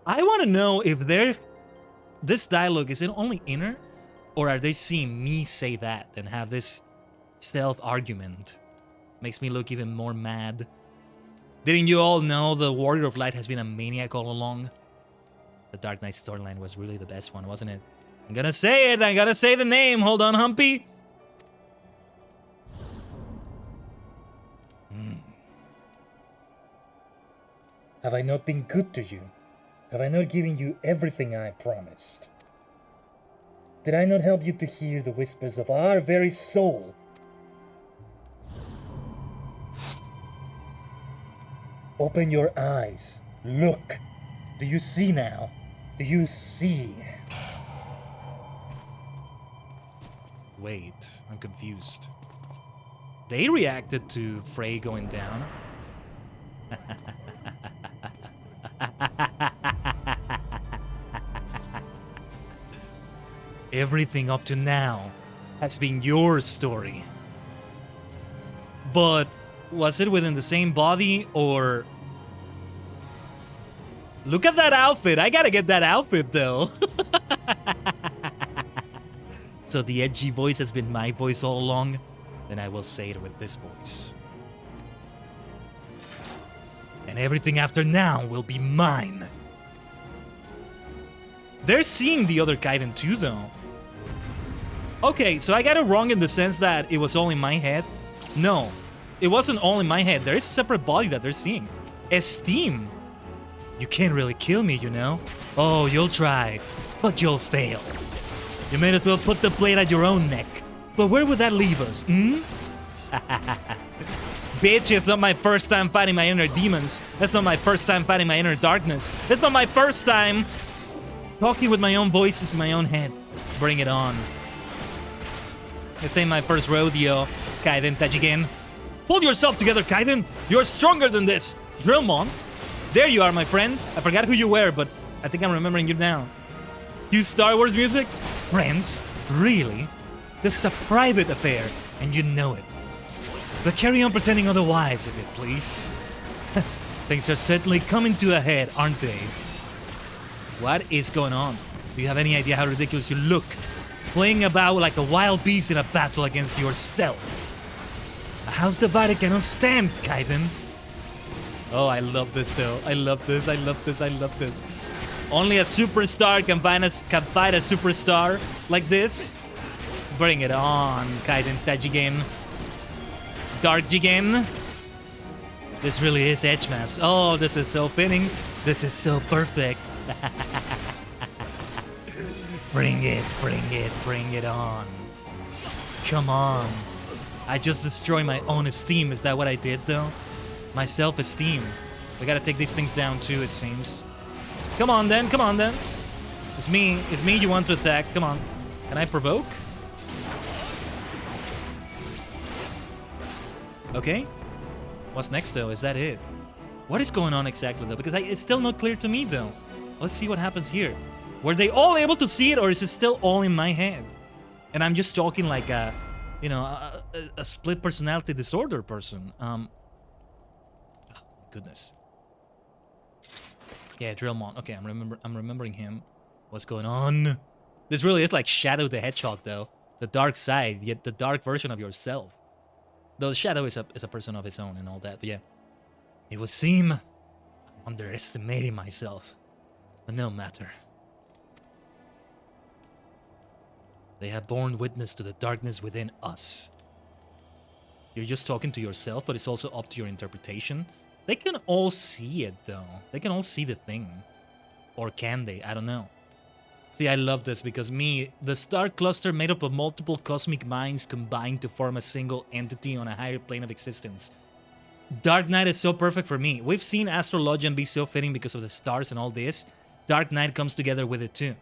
I want to know if this dialogue, is it only inner? Or are they seeing me say that and have this self-argument? Makes me look even more mad. Didn't you all know the Warrior of Light has been a maniac all along? The Dark Knight storyline was really the best one, wasn't it? I'm gonna say it! I gotta say the name! Hold on, Humpy! Have I not been good to you? Have I not given you everything I promised? Did I not help you to hear the whispers of our very soul? Open your eyes. Look. Do you see now? Do you see? Wait, I'm confused. They reacted to Frey going down. Everything up to now has been your story. But was it within the same body or... Look at that outfit. I gotta get that outfit though. So the edgy voice has been my voice all along. Then I will say it with this voice. And everything after now will be mine. They're seeing the other Khaiden too though. Okay, so I got it wrong in the sense that it was all in my head. No, it wasn't all in my head. There is a separate body that they're seeing. Esteem. You can't really kill me, you know? Oh, you'll try, but you'll fail. You may as well put the blade at your own neck. But where would that leave us, Bitch, it's not my first time fighting my inner demons. That's not my first time fighting my inner darkness. That's not my first time talking with my own voices in my own head. Bring it on. This ain't my first rodeo, Khaiden Tajigen. Pull yourself together, Khaiden. You're stronger than this. Drillmon. There you are, my friend. I forgot who you were, but I think I'm remembering you now. You Star Wars music? Friends? Really? This is a private affair, and you know it. But carry on pretending otherwise, if it please. Things are certainly coming to a head, aren't they? What is going on? Do you have any idea how ridiculous you look? Playing about like a wild beast in a battle against yourself. A house divided cannot stand, Khaiden. Oh, I love this though. I love this, I love this, I love this. Only a superstar can fight a superstar like this. Bring it on, Khaiden Tajigen. Dark Jigen. This really is EDGEMAS. Oh, this is so fitting. This is so perfect. Bring it, bring it, bring it on. Come on. I just destroyed my own esteem. Is that what I did though? My self-esteem. We gotta take these things down too, it seems. Come on then, come on then. It's me you want to attack. Come on. Can I provoke? Okay. What's next though? Is that it? What is going on exactly though? Because it's still not clear to me though. Let's see what happens here. Were they all able to see it, or is it still all in my head? And I'm just talking like a, you know, a split personality disorder person. Oh, goodness. Yeah, Drillmon. Okay, I'm remembering him. What's going on? This really is like Shadow the Hedgehog though. The dark side, yet the dark version of yourself. Though Shadow is a person of his own and all that, but yeah. It would seem I'm underestimating myself. But no matter. They have borne witness to the darkness within us. You're just talking to yourself, but it's also up to your interpretation. They can all see it, though. They can all see the thing. Or can they? I don't know. See, I love this because the star cluster made up of multiple cosmic minds combined to form a single entity on a higher plane of existence. Dark Knight is so perfect for me. We've seen Astrologian be so fitting because of the stars and all this. Dark Knight comes together with it too.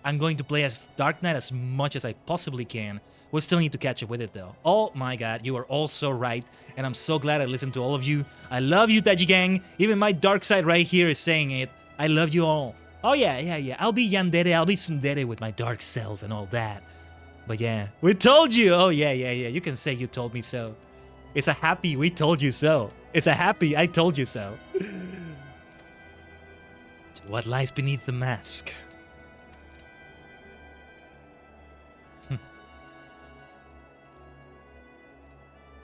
I'm going to play as Dark Knight as much as I possibly can. We'll still need to catch up with it though. Oh my god, you are all so right. And I'm so glad I listened to all of you. I love you, Taji Gang. Even my dark side right here is saying it. I love you all. Oh yeah. I'll be yandere, I'll be tsundere with my dark self and all that. But yeah, we told you. Oh yeah. You can say you told me so. It's a happy we told you so. It's a happy I told you so. What lies beneath the mask?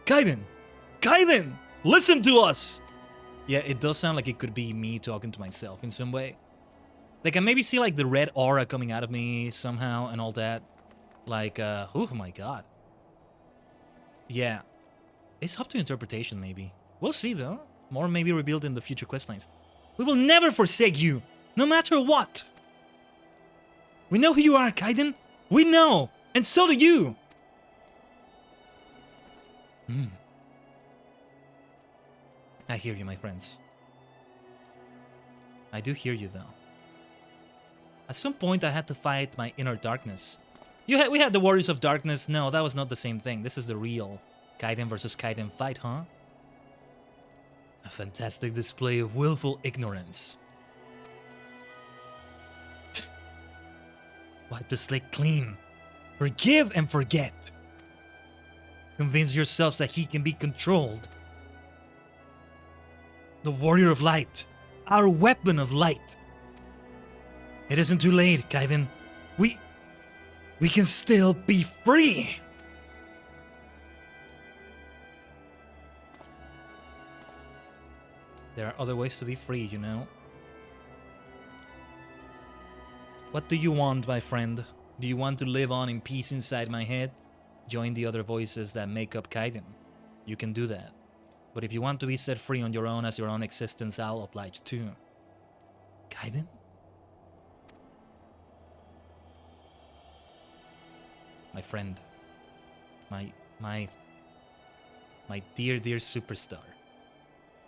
Khaiden! Listen to us! Yeah, it does sound like it could be me talking to myself in some way. Like, I maybe see, like, the red aura coming out of me somehow and all that. Like, oh my god. Yeah. It's up to interpretation, maybe. We'll see, though. More may be revealed in the future questlines. We will never forsake you, no matter what! We know who you are, Khaiden! We know! And so do you! I hear you, my friends. I do hear you, though. At some point, I had to fight my inner darkness. We had the Warriors of Darkness. No, that was not the same thing. This is the real Khaiden versus Khaiden fight, huh? A fantastic display of willful ignorance. Wipe the slate clean. Forgive and forget. Convince yourselves that he can be controlled. The Warrior of Light. Our weapon of light. It isn't too late, Khaiden. We can still be free. There are other ways to be free, you know. What do you want, my friend? Do you want to live on in peace inside my head? Join the other voices that make up Khaiden. You can do that. But if you want to be set free on your own as your own existence, I'll oblige too. Khaiden? My friend. My dear superstar.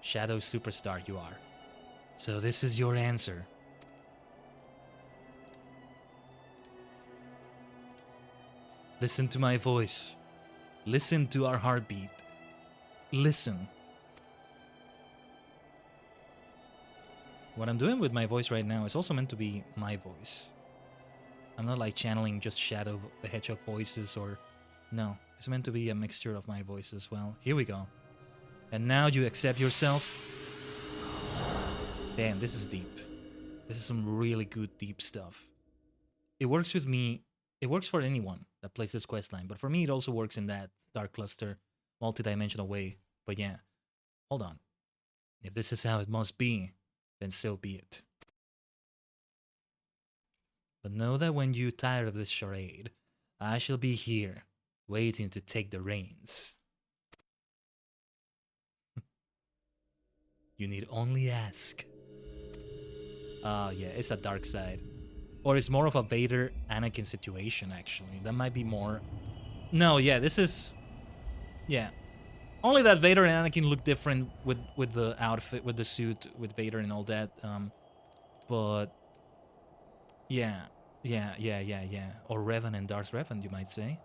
Shadow superstar you are. So this is your answer. Listen to my voice. Listen to our heartbeat. Listen. What I'm doing with my voice right now is also meant to be my voice. I'm not like channeling just Shadow the Hedgehog voices or... No, it's meant to be a mixture of my voice as well. Here we go. And now you accept yourself. Damn, this is deep. This is some really good deep stuff. It works with me. It works for anyone that plays this questline. But for me, it also works in that Star Cluster, multi-dimensional way. But yeah, hold on. If this is how it must be, then so be it. But know that when you tire of this charade, I shall be here, waiting to take the reins. You need only ask. Yeah, it's a dark side. Or it's more of a Vader-Anakin situation, actually. That might be more... No, yeah, this is... Yeah. Only that Vader and Anakin look different with the outfit, with the suit, with Vader and all that. But... Yeah. Yeah. Or Revan and Darth Revan, you might say.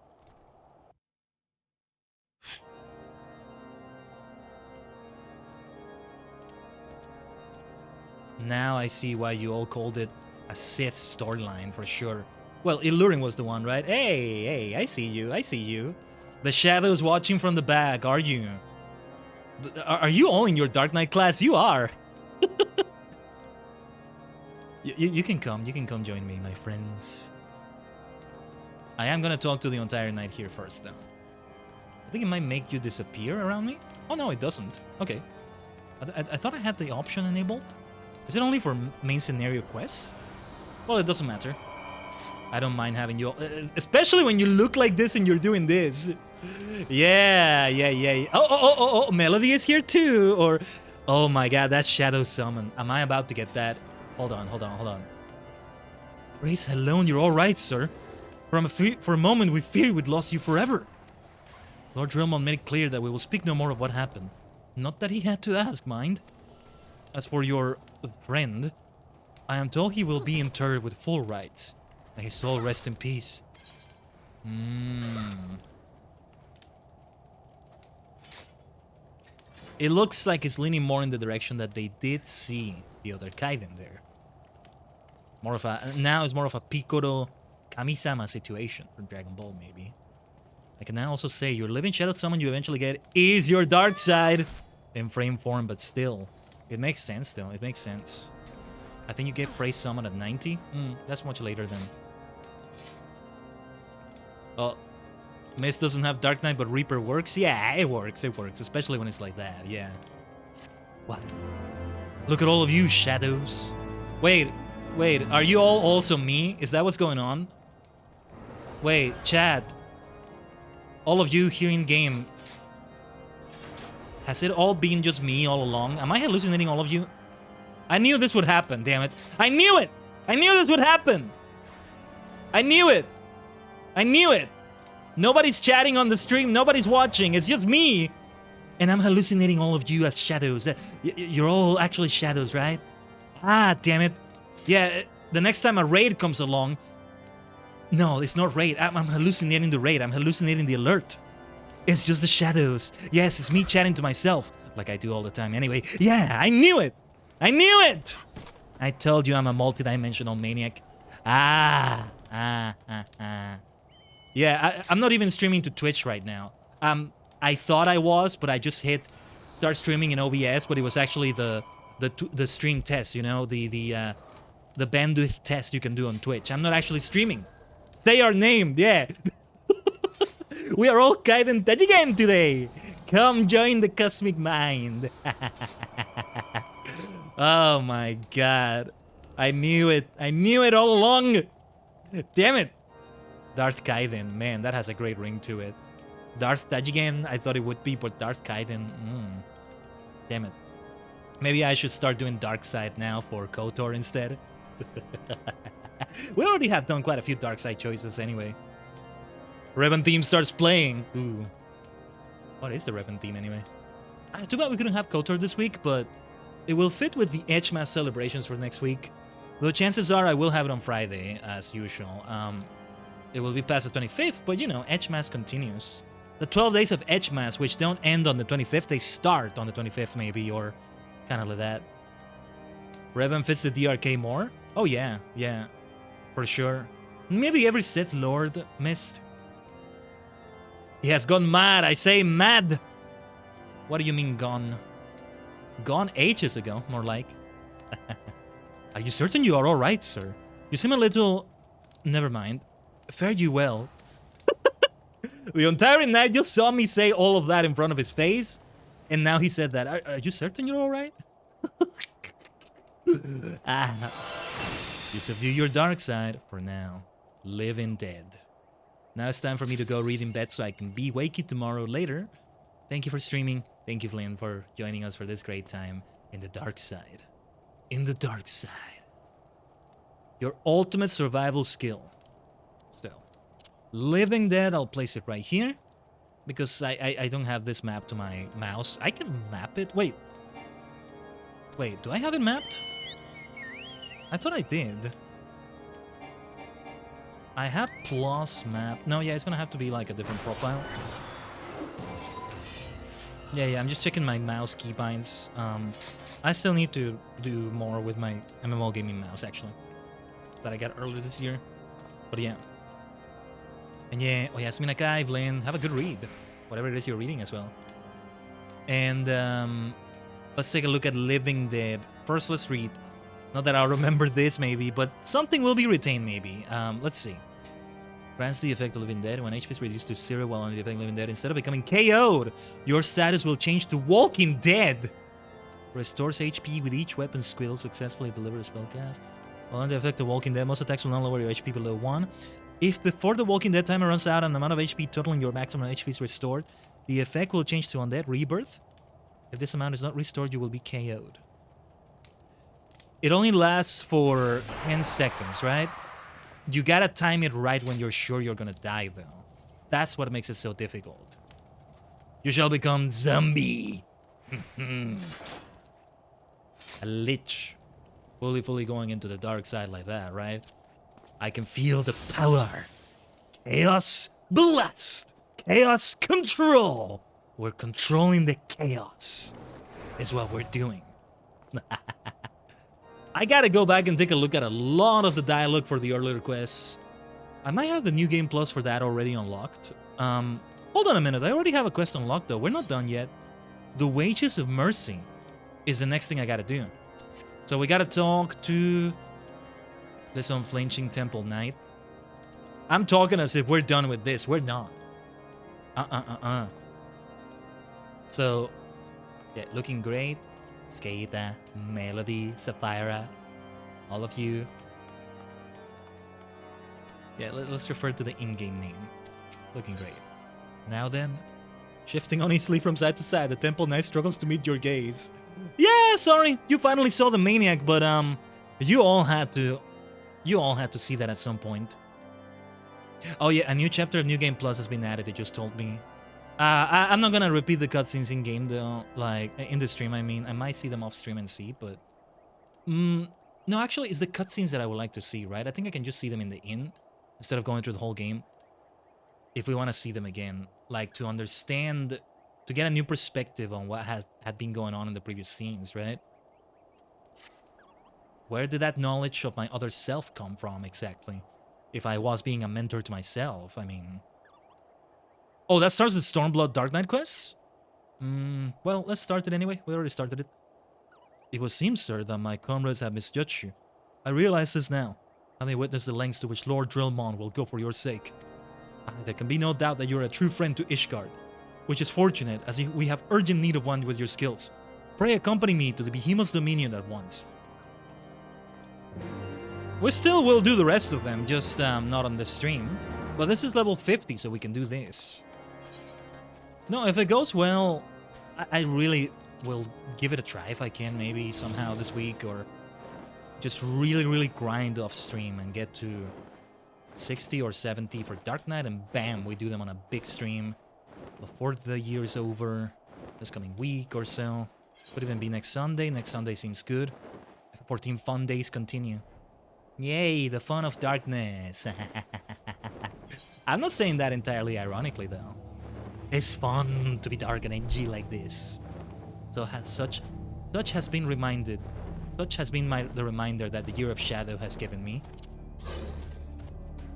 Now I see why you all called it a Sith storyline for sure. Well, Illuring was the one, right? Hey, I see you. The Shadow's watching from the back, are you? Are you all in your Dark Knight class? You are. You can come join me, my friends. I am gonna talk to the entire night here first, though. I think it might make you disappear around me. Oh, no, it doesn't. Okay. I thought I had the option enabled. Is it only for main scenario quests? Well, it doesn't matter. I don't mind having you all, especially when you look like this and you're doing this. Yeah. Oh, Melody is here too. Or, oh my god, that Shadow Summon. Am I about to get that? Hold on. Race Helone, you're all right, sir. For a moment, we feared we'd lost you forever. Lord Drillmon made it clear that we will speak no more of what happened. Not that he had to ask, mind. As for your friend, I am told he will be interred with full rites. May his soul rest in peace. It looks like it's leaning more in the direction that they did see the other Khaiden there. Now it's more of a Piccolo Kami-sama situation from Dragon Ball, maybe. I can now also say your living shadow summon you eventually get is your dark side in frame form, but still. It makes sense, though. It makes sense. I think you get phrase summon at 90. That's much later than... Oh, Mist doesn't have Dark Knight, but Reaper works? Yeah, it works. Especially when it's like that, yeah. What? Look at all of you, shadows. Wait, are you all also me? Is that what's going on? Wait, chat. All of you here in game. Has it all been just me all along? Am I hallucinating all of you? I knew this would happen, damn it. I knew it! I knew this would happen! I knew it! Nobody's chatting on the stream, nobody's watching, it's just me! And I'm hallucinating all of you as shadows. You're all actually shadows, right? Ah, damn it. Yeah, the next time a raid comes along... No, it's not raid. I'm hallucinating the raid. I'm hallucinating the alert. It's just the shadows. Yes, it's me chatting to myself. Like I do all the time anyway. Yeah, I knew it! I told you I'm a multi-dimensional maniac. Yeah, I'm not even streaming to Twitch right now. I thought I was, but I just hit start streaming in OBS, but it was actually the stream test, you know, the bandwidth test you can do on Twitch. I'm not actually streaming. Say our name, yeah. We are all Khaiden Tajigen today. Come join the cosmic mind. Oh my god. I knew it all along. Damn it. Darth Khaiden, man, that has a great ring to it. Darth Tajigen, I thought it would be, but Darth Khaiden, damn it. Maybe I should start doing Dark Side now for KOTOR instead. We already have done quite a few Dark Side choices anyway. Revan theme starts playing. Ooh. What is the Revan theme anyway? Too bad we couldn't have KOTOR this week, but it will fit with the EDGEMAS celebrations for next week. Though chances are I will have it on Friday, as usual. It will be past the 25th, but you know, EDGEMAS continues. The 12 days of EDGEMAS, which don't end on the 25th, they start on the 25th maybe, or kind of like that. Revan fits the DRK more? Oh yeah, yeah, for sure. Maybe every Sith Lord missed. He has gone mad, I say mad! What do you mean gone? Gone ages ago, more like. Are you certain you are alright, sir? You seem a little... Never mind. Fare you well. The entire night you saw me say all of that in front of his face, and now he said that. Are you certain you're alright? You subdue your dark side for now. Living dead. Now it's time for me to go read in bed so I can be wakey tomorrow later. Thank you for streaming. Thank you, Flynn, for joining us for this great time in the dark side. In the dark side. Your ultimate survival skill. So, Living Dead, I'll place it right here. Because I don't have this map to my mouse. I can map it. Wait, do I have it mapped? I thought I did. I have plus map. No, yeah, it's gonna have to be like a different profile. Yeah, I'm just checking my mouse keybinds. I still need to do more with my MMO gaming mouse, actually. That I got earlier this year. But yeah. And yeah, oh yeah, Sminakai, Vlin, have a good read. Whatever it is you're reading as well. And let's take a look at Living Dead. First, let's read. Not that I'll remember this maybe, but something will be retained maybe. Let's see. Grants the effect of Living Dead. When HP is reduced to 0 while under the effect of Living Dead, instead of becoming KO'd, your status will change to Walking Dead. Restores HP with each weapon skill successfully delivered a spellcast. While under the effect of Walking Dead, most attacks will not lower your HP below 1. If before the Walking Dead timer runs out and the amount of HP totaling your maximum HP is restored, the effect will change to Undead Rebirth. If this amount is not restored, you will be KO'd. It only lasts for 10 seconds, right? You gotta time it right when you're sure you're gonna die, though. That's what makes it so difficult. You shall become zombie. A lich. Fully going into the dark side like that, right? I can feel the power. Chaos blast. Chaos control. We're controlling the chaos. Is what we're doing. I gotta go back and take a look at a lot of the dialogue for the earlier quests. I might have the New Game Plus for that already unlocked. Hold on a minute. I already have a quest unlocked, though. We're not done yet. The Wages of Mercy is the next thing I gotta do. So we gotta talk to this unflinching Temple Knight. I'm talking as if we're done with this. We're not. So, yeah, looking great. Skata, Melody, Sapphira, all of you. Yeah, let's refer to the in-game name. Looking great. Now then, shifting uneasily from side to side, the Temple Knight struggles to meet your gaze. Yeah, sorry, you finally saw the Maniac, but you all had to see that at some point. Oh yeah, a new chapter of New Game Plus has been added. They just told me. I'm not gonna repeat the cutscenes in game though, like in the stream. I mean, I might see them off stream and see, but no, actually, it's the cutscenes that I would like to see, right? I think I can just see them in the inn instead of going through the whole game. If we want to see them again, like to understand, to get a new perspective on what had been going on in the previous scenes, right? Where did that knowledge of my other self come from exactly? If I was being a mentor to myself, I mean. Oh, that starts the Stormblood Dark Knight quests? Well, let's start it anyway. We already started it. It would seem, sir, that my comrades have misjudged you. I realize this now, having witnessed the lengths to which Lord Drillmon will go for your sake. There can be no doubt that you're a true friend to Ishgard, which is fortunate, as we have urgent need of one with your skills. Pray accompany me to the Behemoth's Dominion at once. We still will do the rest of them, just not on the stream. But this is level 50, so we can do this. No, if it goes well, I really will give it a try if I can, maybe somehow this week, or just really grind off stream and get to 60 or 70 for Dark Knight, and bam, we do them on a big stream before the year is over, this coming week or so. Could even be next Sunday. Next Sunday seems good. 14 fun days continue. Yay, the fun of darkness. I'm not saying that entirely ironically, though. It's fun to be dark and edgy like this. So such has been reminded. Such has been the reminder that the Year of Shadow has given me.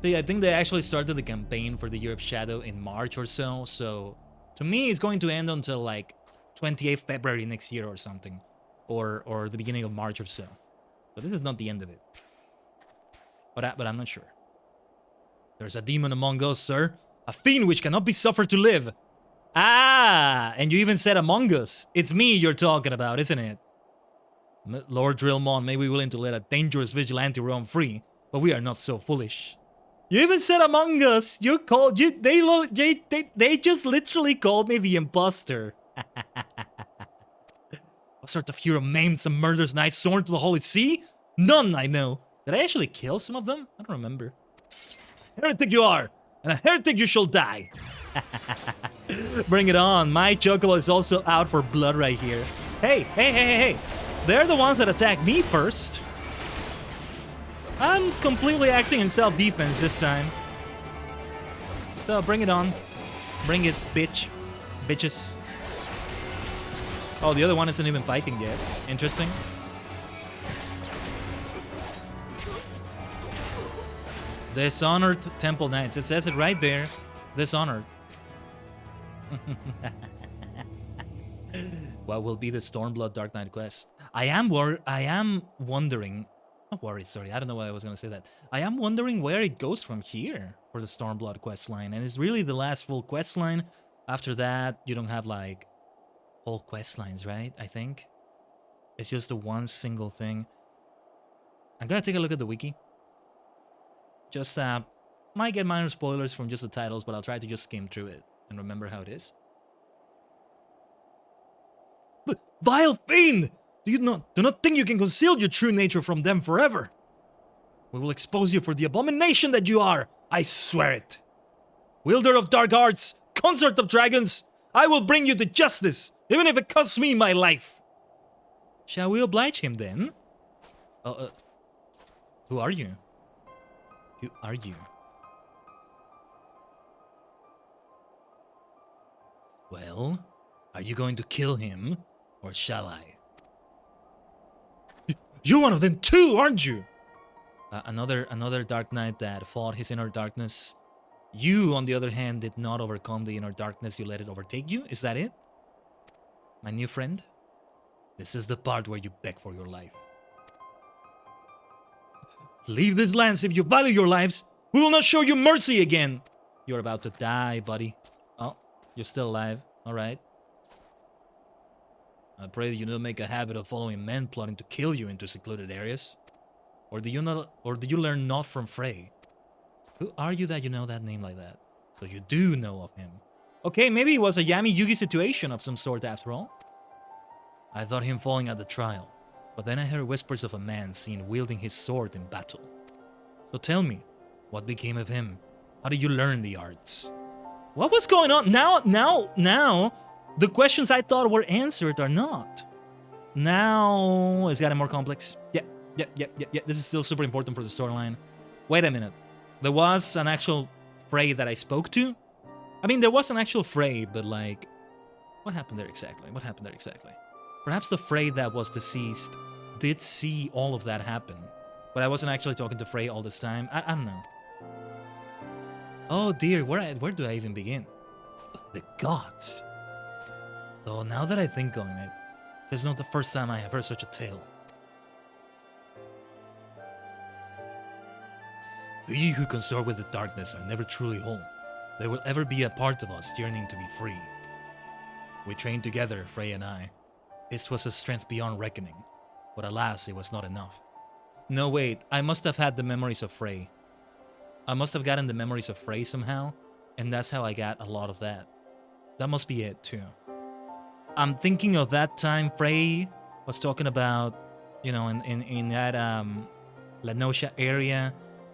So yeah, I think they actually started the campaign for the Year of Shadow in March or so. So to me, it's going to end until like 28th February next year or something, or the beginning of March or so. But this is not the end of it. But I'm not sure. There's a demon among us, sir. A fiend which cannot be suffered to live. Ah, and you even said among us. It's me you're talking about, isn't it? Lord Drillmon may be willing to let a dangerous vigilante roam free, but we are not so foolish. You even said among us. You called you. They just literally called me the imposter. What sort of hero maims and murders knights sworn to the Holy See? None, I know. Did I actually kill some of them? I don't remember. Heretic you are, and a heretic you shall die. Bring it on. My chocobo is also out for blood right here. Hey. They're the ones that attacked me first. I'm completely acting in self-defense this time. So bring it on. Bring it, bitches. Oh, the other one isn't even fighting yet. Interesting. Dishonored Temple Knights. It says it right there. Dishonored. What will be the Stormblood Dark Knight quest? I am wondering. Not worried, sorry. I don't know why I was going to say that. I am wondering where it goes from here for the Stormblood quest line. And it's really the last full quest line. After that, you don't have like whole quest lines, right? I think. It's just the one single thing. I'm going to take a look at the wiki. Just might get minor spoilers from just the titles, but I'll try to just skim through it and remember how it is. But vile fiend! Do not think you can conceal your true nature from them forever. We will expose you for the abomination that you are. I swear it. Wielder of dark arts, consort of dragons, I will bring you to justice, even if it costs me my life. Shall we oblige him then? Who are you? Who are you? Well, are you going to kill him, or shall I? You're one of them too, aren't you? Another Dark Knight that fought his inner darkness. You, on the other hand, did not overcome the inner darkness. You let it overtake you? Is that it? My new friend? This is the part where you beg for your life. Leave this lands if you value your lives. We will not show you mercy again. You're about to die, buddy. Oh, you're still alive. All right. I pray that you don't make a habit of following men plotting to kill you into secluded areas. Or do you learn not from Frey? Who are you that you know that name like that? So you do know of him. Okay, maybe it was a Yami Yugi situation of some sort after all. I thought him falling at the trial, but then I heard whispers of a man seen wielding his sword in battle. So tell me, what became of him? How did you learn the arts? What was going on? Now, the questions I thought were answered are not. Now, it's gotten more complex. Yeah. This is still super important for the storyline. Wait a minute. There was an actual Frey that I spoke to? I mean, there was an actual Frey, but like, what happened there exactly? Perhaps the Frey that was deceased did see all of that happen, but I wasn't actually talking to Frey all this time. I don't know. Oh dear, where do I even begin? The gods. Though now that I think on it, this is not the first time I have heard such a tale. We who consort with the darkness are never truly whole. There will ever be a part of us yearning to be free. We trained together, Frey and I. This was a strength beyond reckoning, but alas, it was not enough. No, wait, I must have had the memories of Frey. I must have gotten the memories of Frey somehow, and that's how I got a lot of that. That must be it, too. I'm thinking of that time Frey was talking about, you know, in that La Noscia area,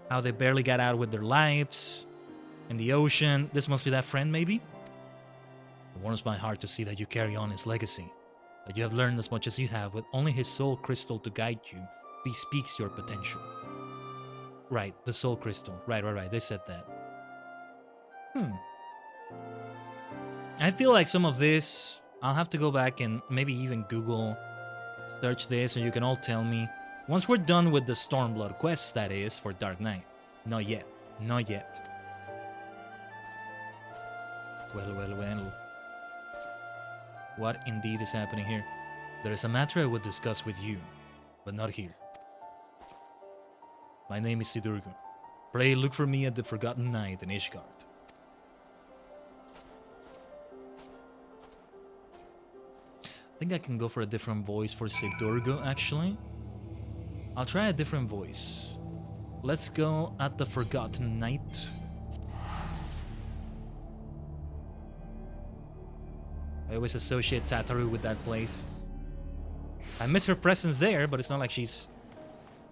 how they barely got out with their lives, in the ocean. This must be that friend, maybe? It warms my heart to see that you carry on his legacy, that you have learned as much as you have with only his soul crystal to guide you, bespeaks your potential. Right, the soul crystal. Right, they said that. I feel like some of this, I'll have to go back and maybe even Google, search this, and you can all tell me. Once we're done with the Stormblood quests, that is, for Dark Knight. Not yet. Not yet. Well, well, well. What indeed is happening here? There is a matter I would discuss with you, but not here. My name is Sidurgu. Pray look for me at the Forgotten Night in Ishgard. I think I can go for a different voice for Sidurgu, actually. I'll try a different voice. Let's go at the Forgotten Night. I always associate Tataru with that place. I miss her presence there, but it's not like she's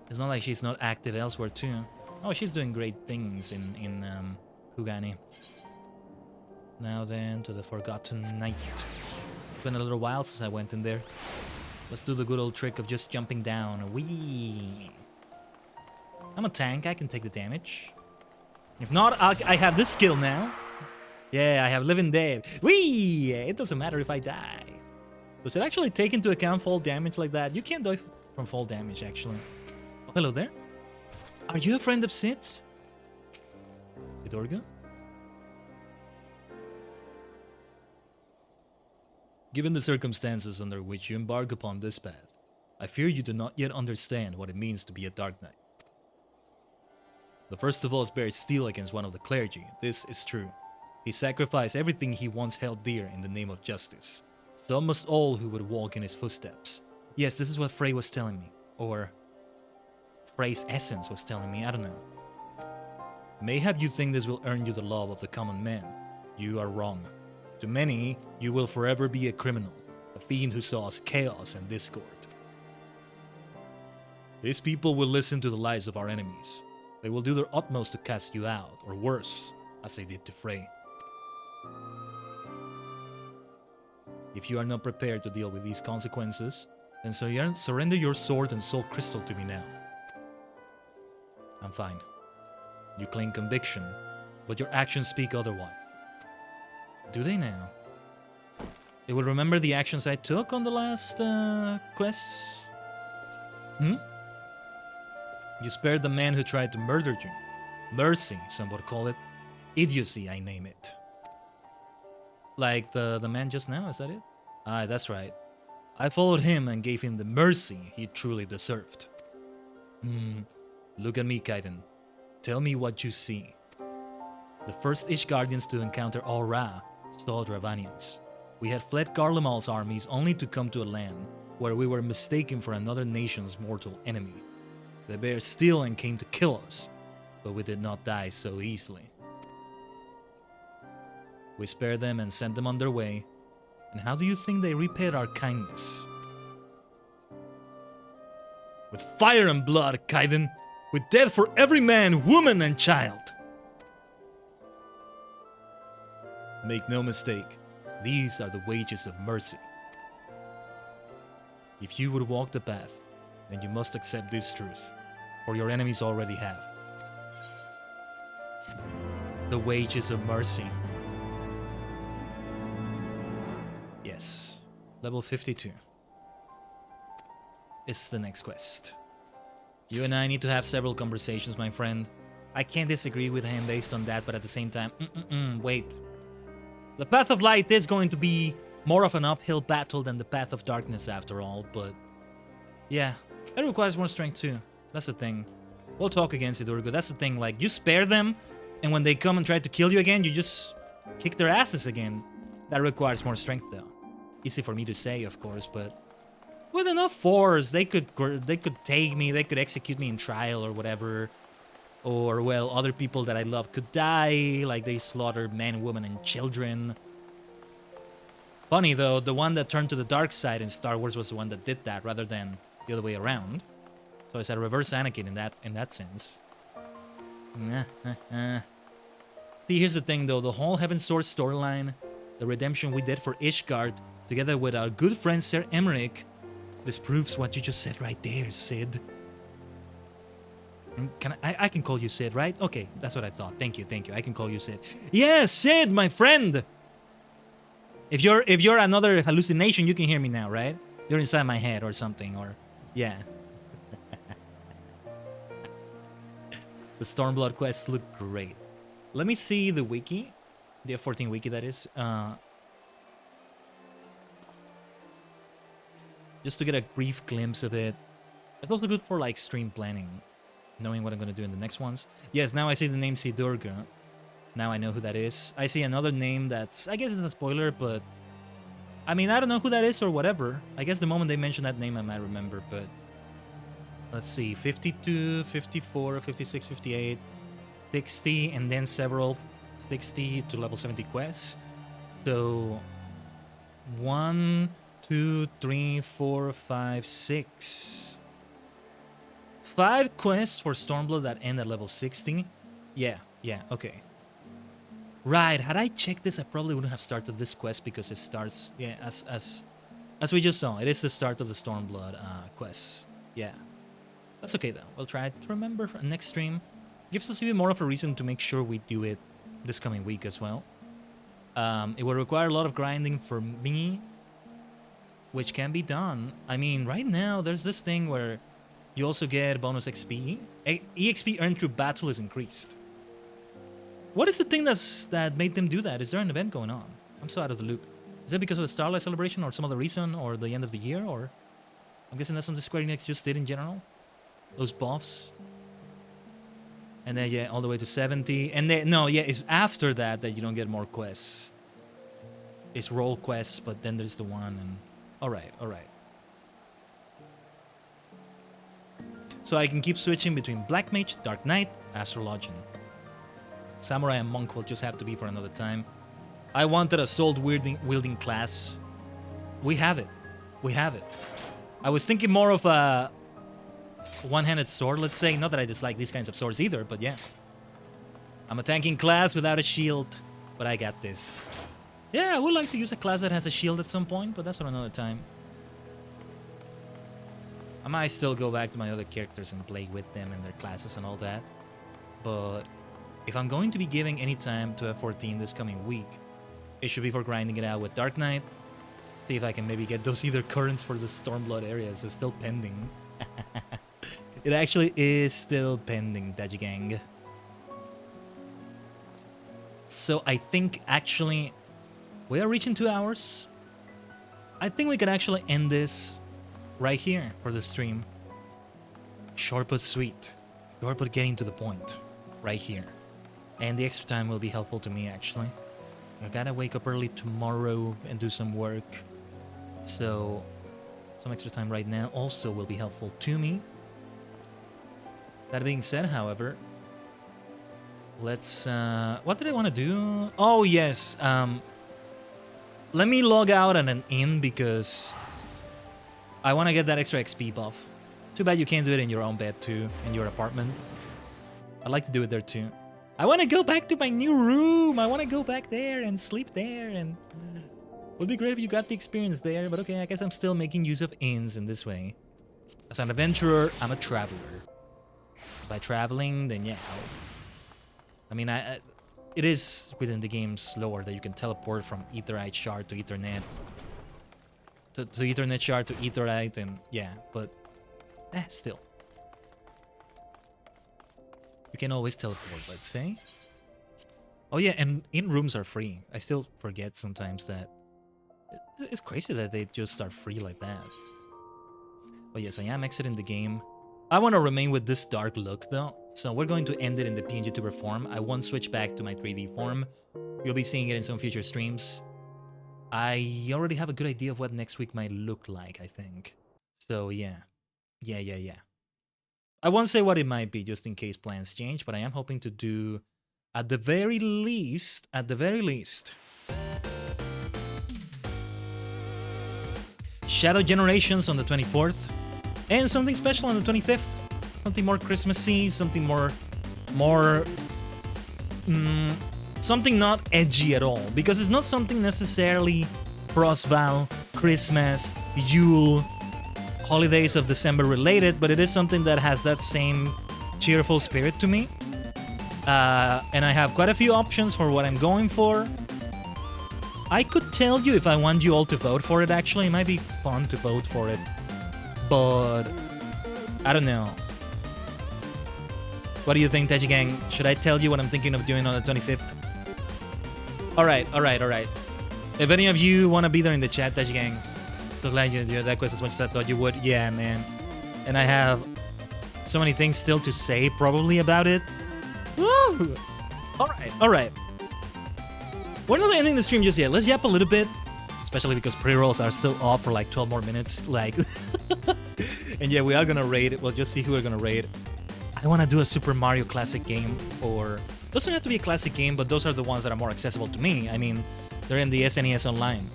not active elsewhere too. Oh, she's doing great things in Kugani. Now then, to the Forgotten Night. It's been a little while since I went in there. Let's do the good old trick of just jumping down. Whee! I'm a tank, I can take the damage. If not, I have this skill now. Yeah, I have Living Dead. Whee! It doesn't matter if I die. Does it actually take into account fall damage like that? You can't die from fall damage, actually. Oh, hello there. Are you a friend of Sid's? Sidorga? Given the circumstances under which you embark upon this path, I fear you do not yet understand what it means to be a Dark Knight. The first of us bears steel against one of the clergy, this is true. He sacrificed everything he once held dear in the name of justice. So must all who would walk in his footsteps. Yes, this is what Frey was telling me. Or Frey's essence was telling me, I don't know. Mayhap you think this will earn you the love of the common man. You are wrong. To many, you will forever be a criminal, a fiend who sows chaos and discord. These people will listen to the lies of our enemies. They will do their utmost to cast you out, or worse, as they did to Frey. If you are not prepared to deal with these consequences, then surrender your sword and soul crystal to me now. I'm fine. You claim conviction, but your actions speak otherwise. Do they now? They will remember the actions I took on the last quests? You spared the man who tried to murder you. Mercy, some would call it. Idiocy, I name it. Like the man just now, is that it? Aye, that's right. I followed him and gave him the mercy he truly deserved. Look at me, Khaiden. Tell me what you see. The first Ishgardians to encounter Aura saw Dravanians. We had fled Garlemal's armies only to come to a land where we were mistaken for another nation's mortal enemy. They bare steel and came to kill us, but we did not die so easily. We spared them and sent them on their way, and how do you think they repaid our kindness? With fire and blood, Khaiden, with death for every man, woman, and child. Make no mistake, these are the wages of mercy. If you would walk the path, then you must accept this truth, for your enemies already have. The wages of mercy. Yes, level 52 is the next quest. You and I need to have several conversations, my friend. I can't disagree with him based on that, but at the same time, wait. The Path of Light is going to be more of an uphill battle than the Path of Darkness after all, but yeah, it requires more strength too. That's the thing. We'll talk again, Sidurgo. That's the thing, like, you spare them, and when they come and try to kill you again, you just kick their asses again. That requires more strength though. Easy for me to say, of course, but with enough force, they could take me, they could execute me in trial or whatever. Or, well, other people that I love could die, like they slaughtered men, women, and children. Funny though, the one that turned to the dark side in Star Wars was the one that did that, rather than the other way around. So it's a reverse Anakin in that sense. See, here's the thing though, the whole Heaven Sword storyline, the redemption we did for Ishgard, together with our good friend Ser Emmerich, this proves what you just said right there, Sid. I can call you Sid, right? Okay, that's what I thought. Thank you. I can call you Sid. Yeah, Sid, my friend! If you're another hallucination, you can hear me now, right? You're inside my head or something, or yeah. The Stormblood quests look great. Let me see the wiki, the F14 wiki that is, just to get a brief glimpse of it. It's also good for like stream planning, knowing what I'm gonna do in the next ones. Yes, now I see the name Sidurga. Now I know who that is. I see another name that's, I guess it's a spoiler, but I mean, I don't know who that is or whatever. I guess the moment they mention that name, I might remember, but let's see, 52, 54, 56, 58, 60, and then several 60 to level 70 quests. So 1, 2, 3, 4, 5, 6. 5 quests for Stormblood that end at level 60. Yeah, okay. Right, had I checked this, I probably wouldn't have started this quest because it starts, yeah, as we just saw, it is the start of the Stormblood quest. Yeah. That's okay though. We'll try to remember for next stream. Gives us even more of a reason to make sure we do it this coming week as well. It will require a lot of grinding for me, which can be done. I mean, right now, there's this thing where you also get bonus XP. EXP earned through battle is increased. What is the thing that made them do that? Is there an event going on? I'm so out of the loop. Is it because of the Starlight Celebration or some other reason or the end of the year? Or I'm guessing that's something Square Enix just did in general. Those buffs. And then, yeah, all the way to 70. And then, no, yeah, it's after that you don't get more quests. It's role quests, but then there's the one and... Alright. So I can keep switching between Black Mage, Dark Knight, Astrologian. Samurai and Monk will just have to be for another time. I wanted a sword-wielding class. We have it. I was thinking more of a one-handed sword, let's say. Not that I dislike these kinds of swords either, but yeah. I'm a tanking class without a shield, but I got this. Yeah, I would like to use a class that has a shield at some point, but that's for another time. I might still go back to my other characters and play with them and their classes and all that. But if I'm going to be giving any time to F14 this coming week, it should be for grinding it out with Dark Knight. See if I can maybe get those either currents for the Stormblood areas. It's still pending. It actually is still pending, Daji Gang. So I think actually we are reaching 2 hours. I think we can actually end this right here for the stream. Short but sweet. Short but getting to the point. Right here. And the extra time will be helpful to me actually. I gotta wake up early tomorrow and do some work. So some extra time right now also will be helpful to me. That being said, however, let's... what did I want to do? Oh, yes. Let me log out and then in because I want to get that extra XP buff. Too bad you can't do it in your own bed too, in your apartment. I'd like to do it there too. I want to go back to my new room. I want to go back there and sleep there. And it would be great if you got the experience there. But okay, I guess I'm still making use of inns in this way. As an adventurer, I'm a traveler. By traveling, then yeah. I mean, it is within the game's lore that you can teleport from Aetherite shard to Ethernet. To Ethernet shard to Aetherite, and yeah, but still. You can always teleport, let's say. Oh yeah, and in-rooms are free. I still forget sometimes that... It's crazy that they just are free like that. But yes, I am exiting the game. I want to remain with this dark look though, so we're going to end it in the PNGtuber form. I won't switch back to my 3D form. You'll be seeing it in some future streams. I already have a good idea of what next week might look like, I think. So yeah. I won't say what it might be just in case plans change, but I am hoping to do, at the very least, Shadow Generations on the 24th. And something special on the 25th. Something more Christmassy, something more... something not edgy at all. Because it's not something necessarily Frostval, Christmas, Yule, holidays of December related, but it is something that has that same cheerful spirit to me. And I have quite a few options for what I'm going for. I could tell you if I want you all to vote for it, actually. It might be fun to vote for it. But I don't know. What do you think, Teji Gang? Should I tell you what I'm thinking of doing on the 25th? Alright. If any of you want to be there in the chat, Teji Gang, so glad you enjoyed that quest as much as I thought you would. Yeah, man. And I have so many things still to say, probably, about it. Woo! Alright. We're not ending the stream just yet. Let's yap a little bit. Especially because pre-rolls are still off for like 12 more minutes. Like, and yeah, we are gonna raid. We'll just see who we're gonna raid. I want to do a Super Mario classic game, or doesn't have to be a classic game, but those are the ones that are more accessible to me. I mean, they're in the SNES Online.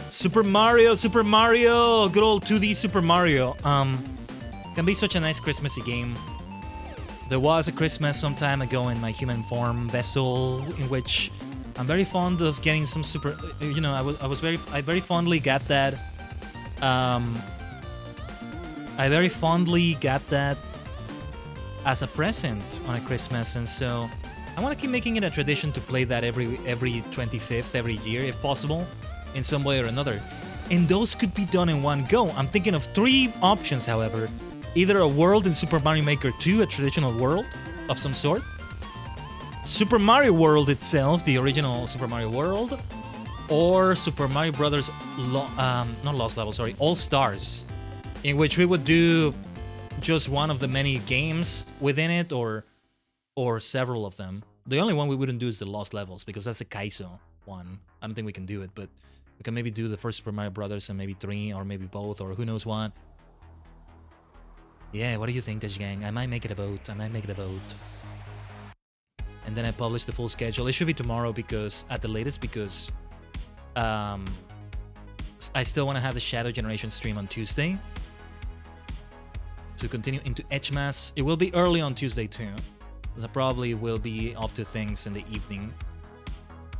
Super Mario, good old 2D Super Mario. Can be such a nice Christmassy game. There was a Christmas some time ago in my human form vessel in which I'm very fond of getting some super. You know, I very fondly got that. I very fondly got that as a present on a Christmas, and so I want to keep making it a tradition to play that every 25th every year if possible, in some way or another. And those could be done in one go. I'm thinking of 3 options, however. Either a world in Super Mario Maker 2, a traditional world of some sort. Super Mario World itself, the original Super Mario World. Or Super Mario Brothers, not Lost Level, sorry, All Stars. In which we would do just one of the many games within it, or several of them. The only one we wouldn't do is the Lost Levels, because that's a Kaizo one. I don't think we can do it, but we can maybe do the first Super Mario Brothers and maybe 3, or maybe both, or who knows what. Yeah, what do you think, Teji Gang? I might make it a vote. And then I publish the full schedule. It should be tomorrow, because at the latest, because I still want to have the Shadow Generation stream on Tuesday to continue into EDGEMAS. It will be early on Tuesday too, because I probably will be up to things in the evening,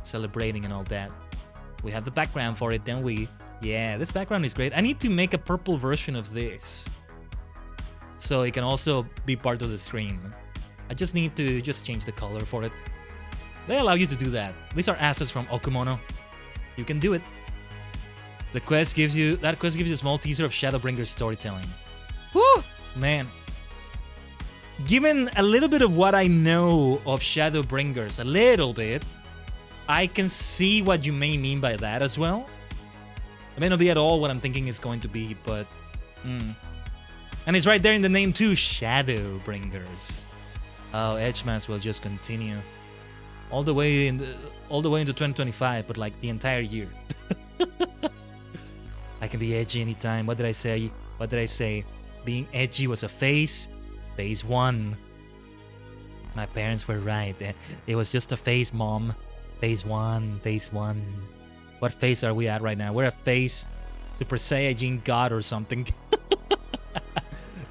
celebrating and all that. We have the background for it, don't we? Yeah, this background is great. I need to make a purple version of this, so it can also be part of the stream. I just need to change the color for it. They allow you to do that. These are assets from Okumono. You can do it. That quest gives you a small teaser of Shadowbringer's storytelling. Whew! Man. Given a little bit of what I know of Shadowbringers, a little bit, I can see what you may mean by that as well. It may not be at all what I'm thinking it's going to be, but... And it's right there in the name too, Shadowbringers. Oh, EDGEMAS will just continue all the way into 2025, but like the entire year. I can be edgy anytime. What did I say? Being edgy was a phase. Phase 1. My parents were right. It was just a phase, Mom. Phase 1. What phase are we at right now? We're at phase Super Saiyajin God or something.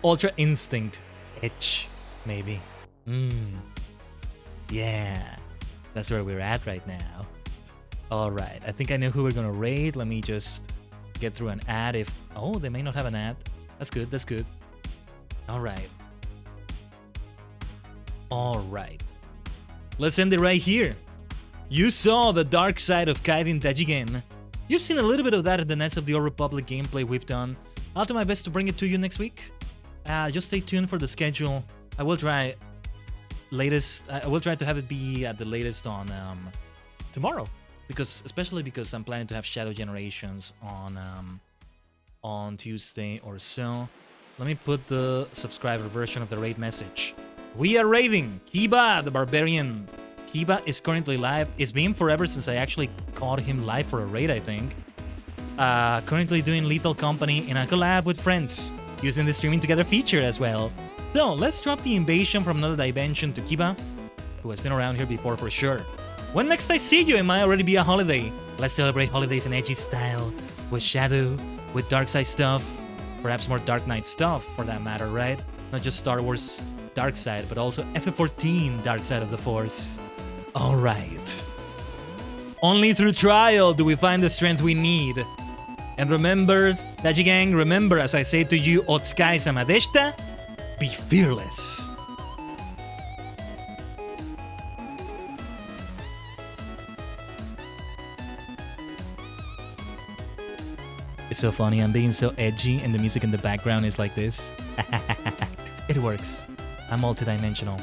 Ultra Instinct. Edge, maybe. Yeah. That's where we're at right now. Alright, I think I know who we're gonna raid. Let me just get through an ad if... Oh, they may not have an ad. That's good. Alright. Let's end it right here. You saw the dark side of Khaiden Dajigen. You've seen a little bit of that in the Knights of the Old Republic gameplay we've done. I'll do my best to bring it to you next week. Just stay tuned for the schedule. I will try to have it be at the latest on tomorrow, especially because I'm planning to have Shadow Generations on Tuesday or so. Let me put the subscriber version of the raid message. We are raiding Kiba the Barbarian. Kiba is currently live. It's been forever since I actually caught him live for a raid, I think. Currently doing Lethal Company in a collab with friends, using the streaming together feature as well. So let's drop the invasion from another dimension to Kiba, who has been around here before for sure. When next I see you, it might already be a holiday. Let's celebrate holidays in edgy style, with Shadow, with Dark Side stuff, perhaps more Dark Knight stuff for that matter, right? Not just Star Wars Dark Side, but also FF14 Dark Side of the Force. Alright. Only through trial do we find the strength we need. And remember, Daji Gang, remember as I say to you, Otsukai sama deshita, be fearless. It's so funny, I'm being so edgy and the music in the background is like this. It works. I'm multidimensional.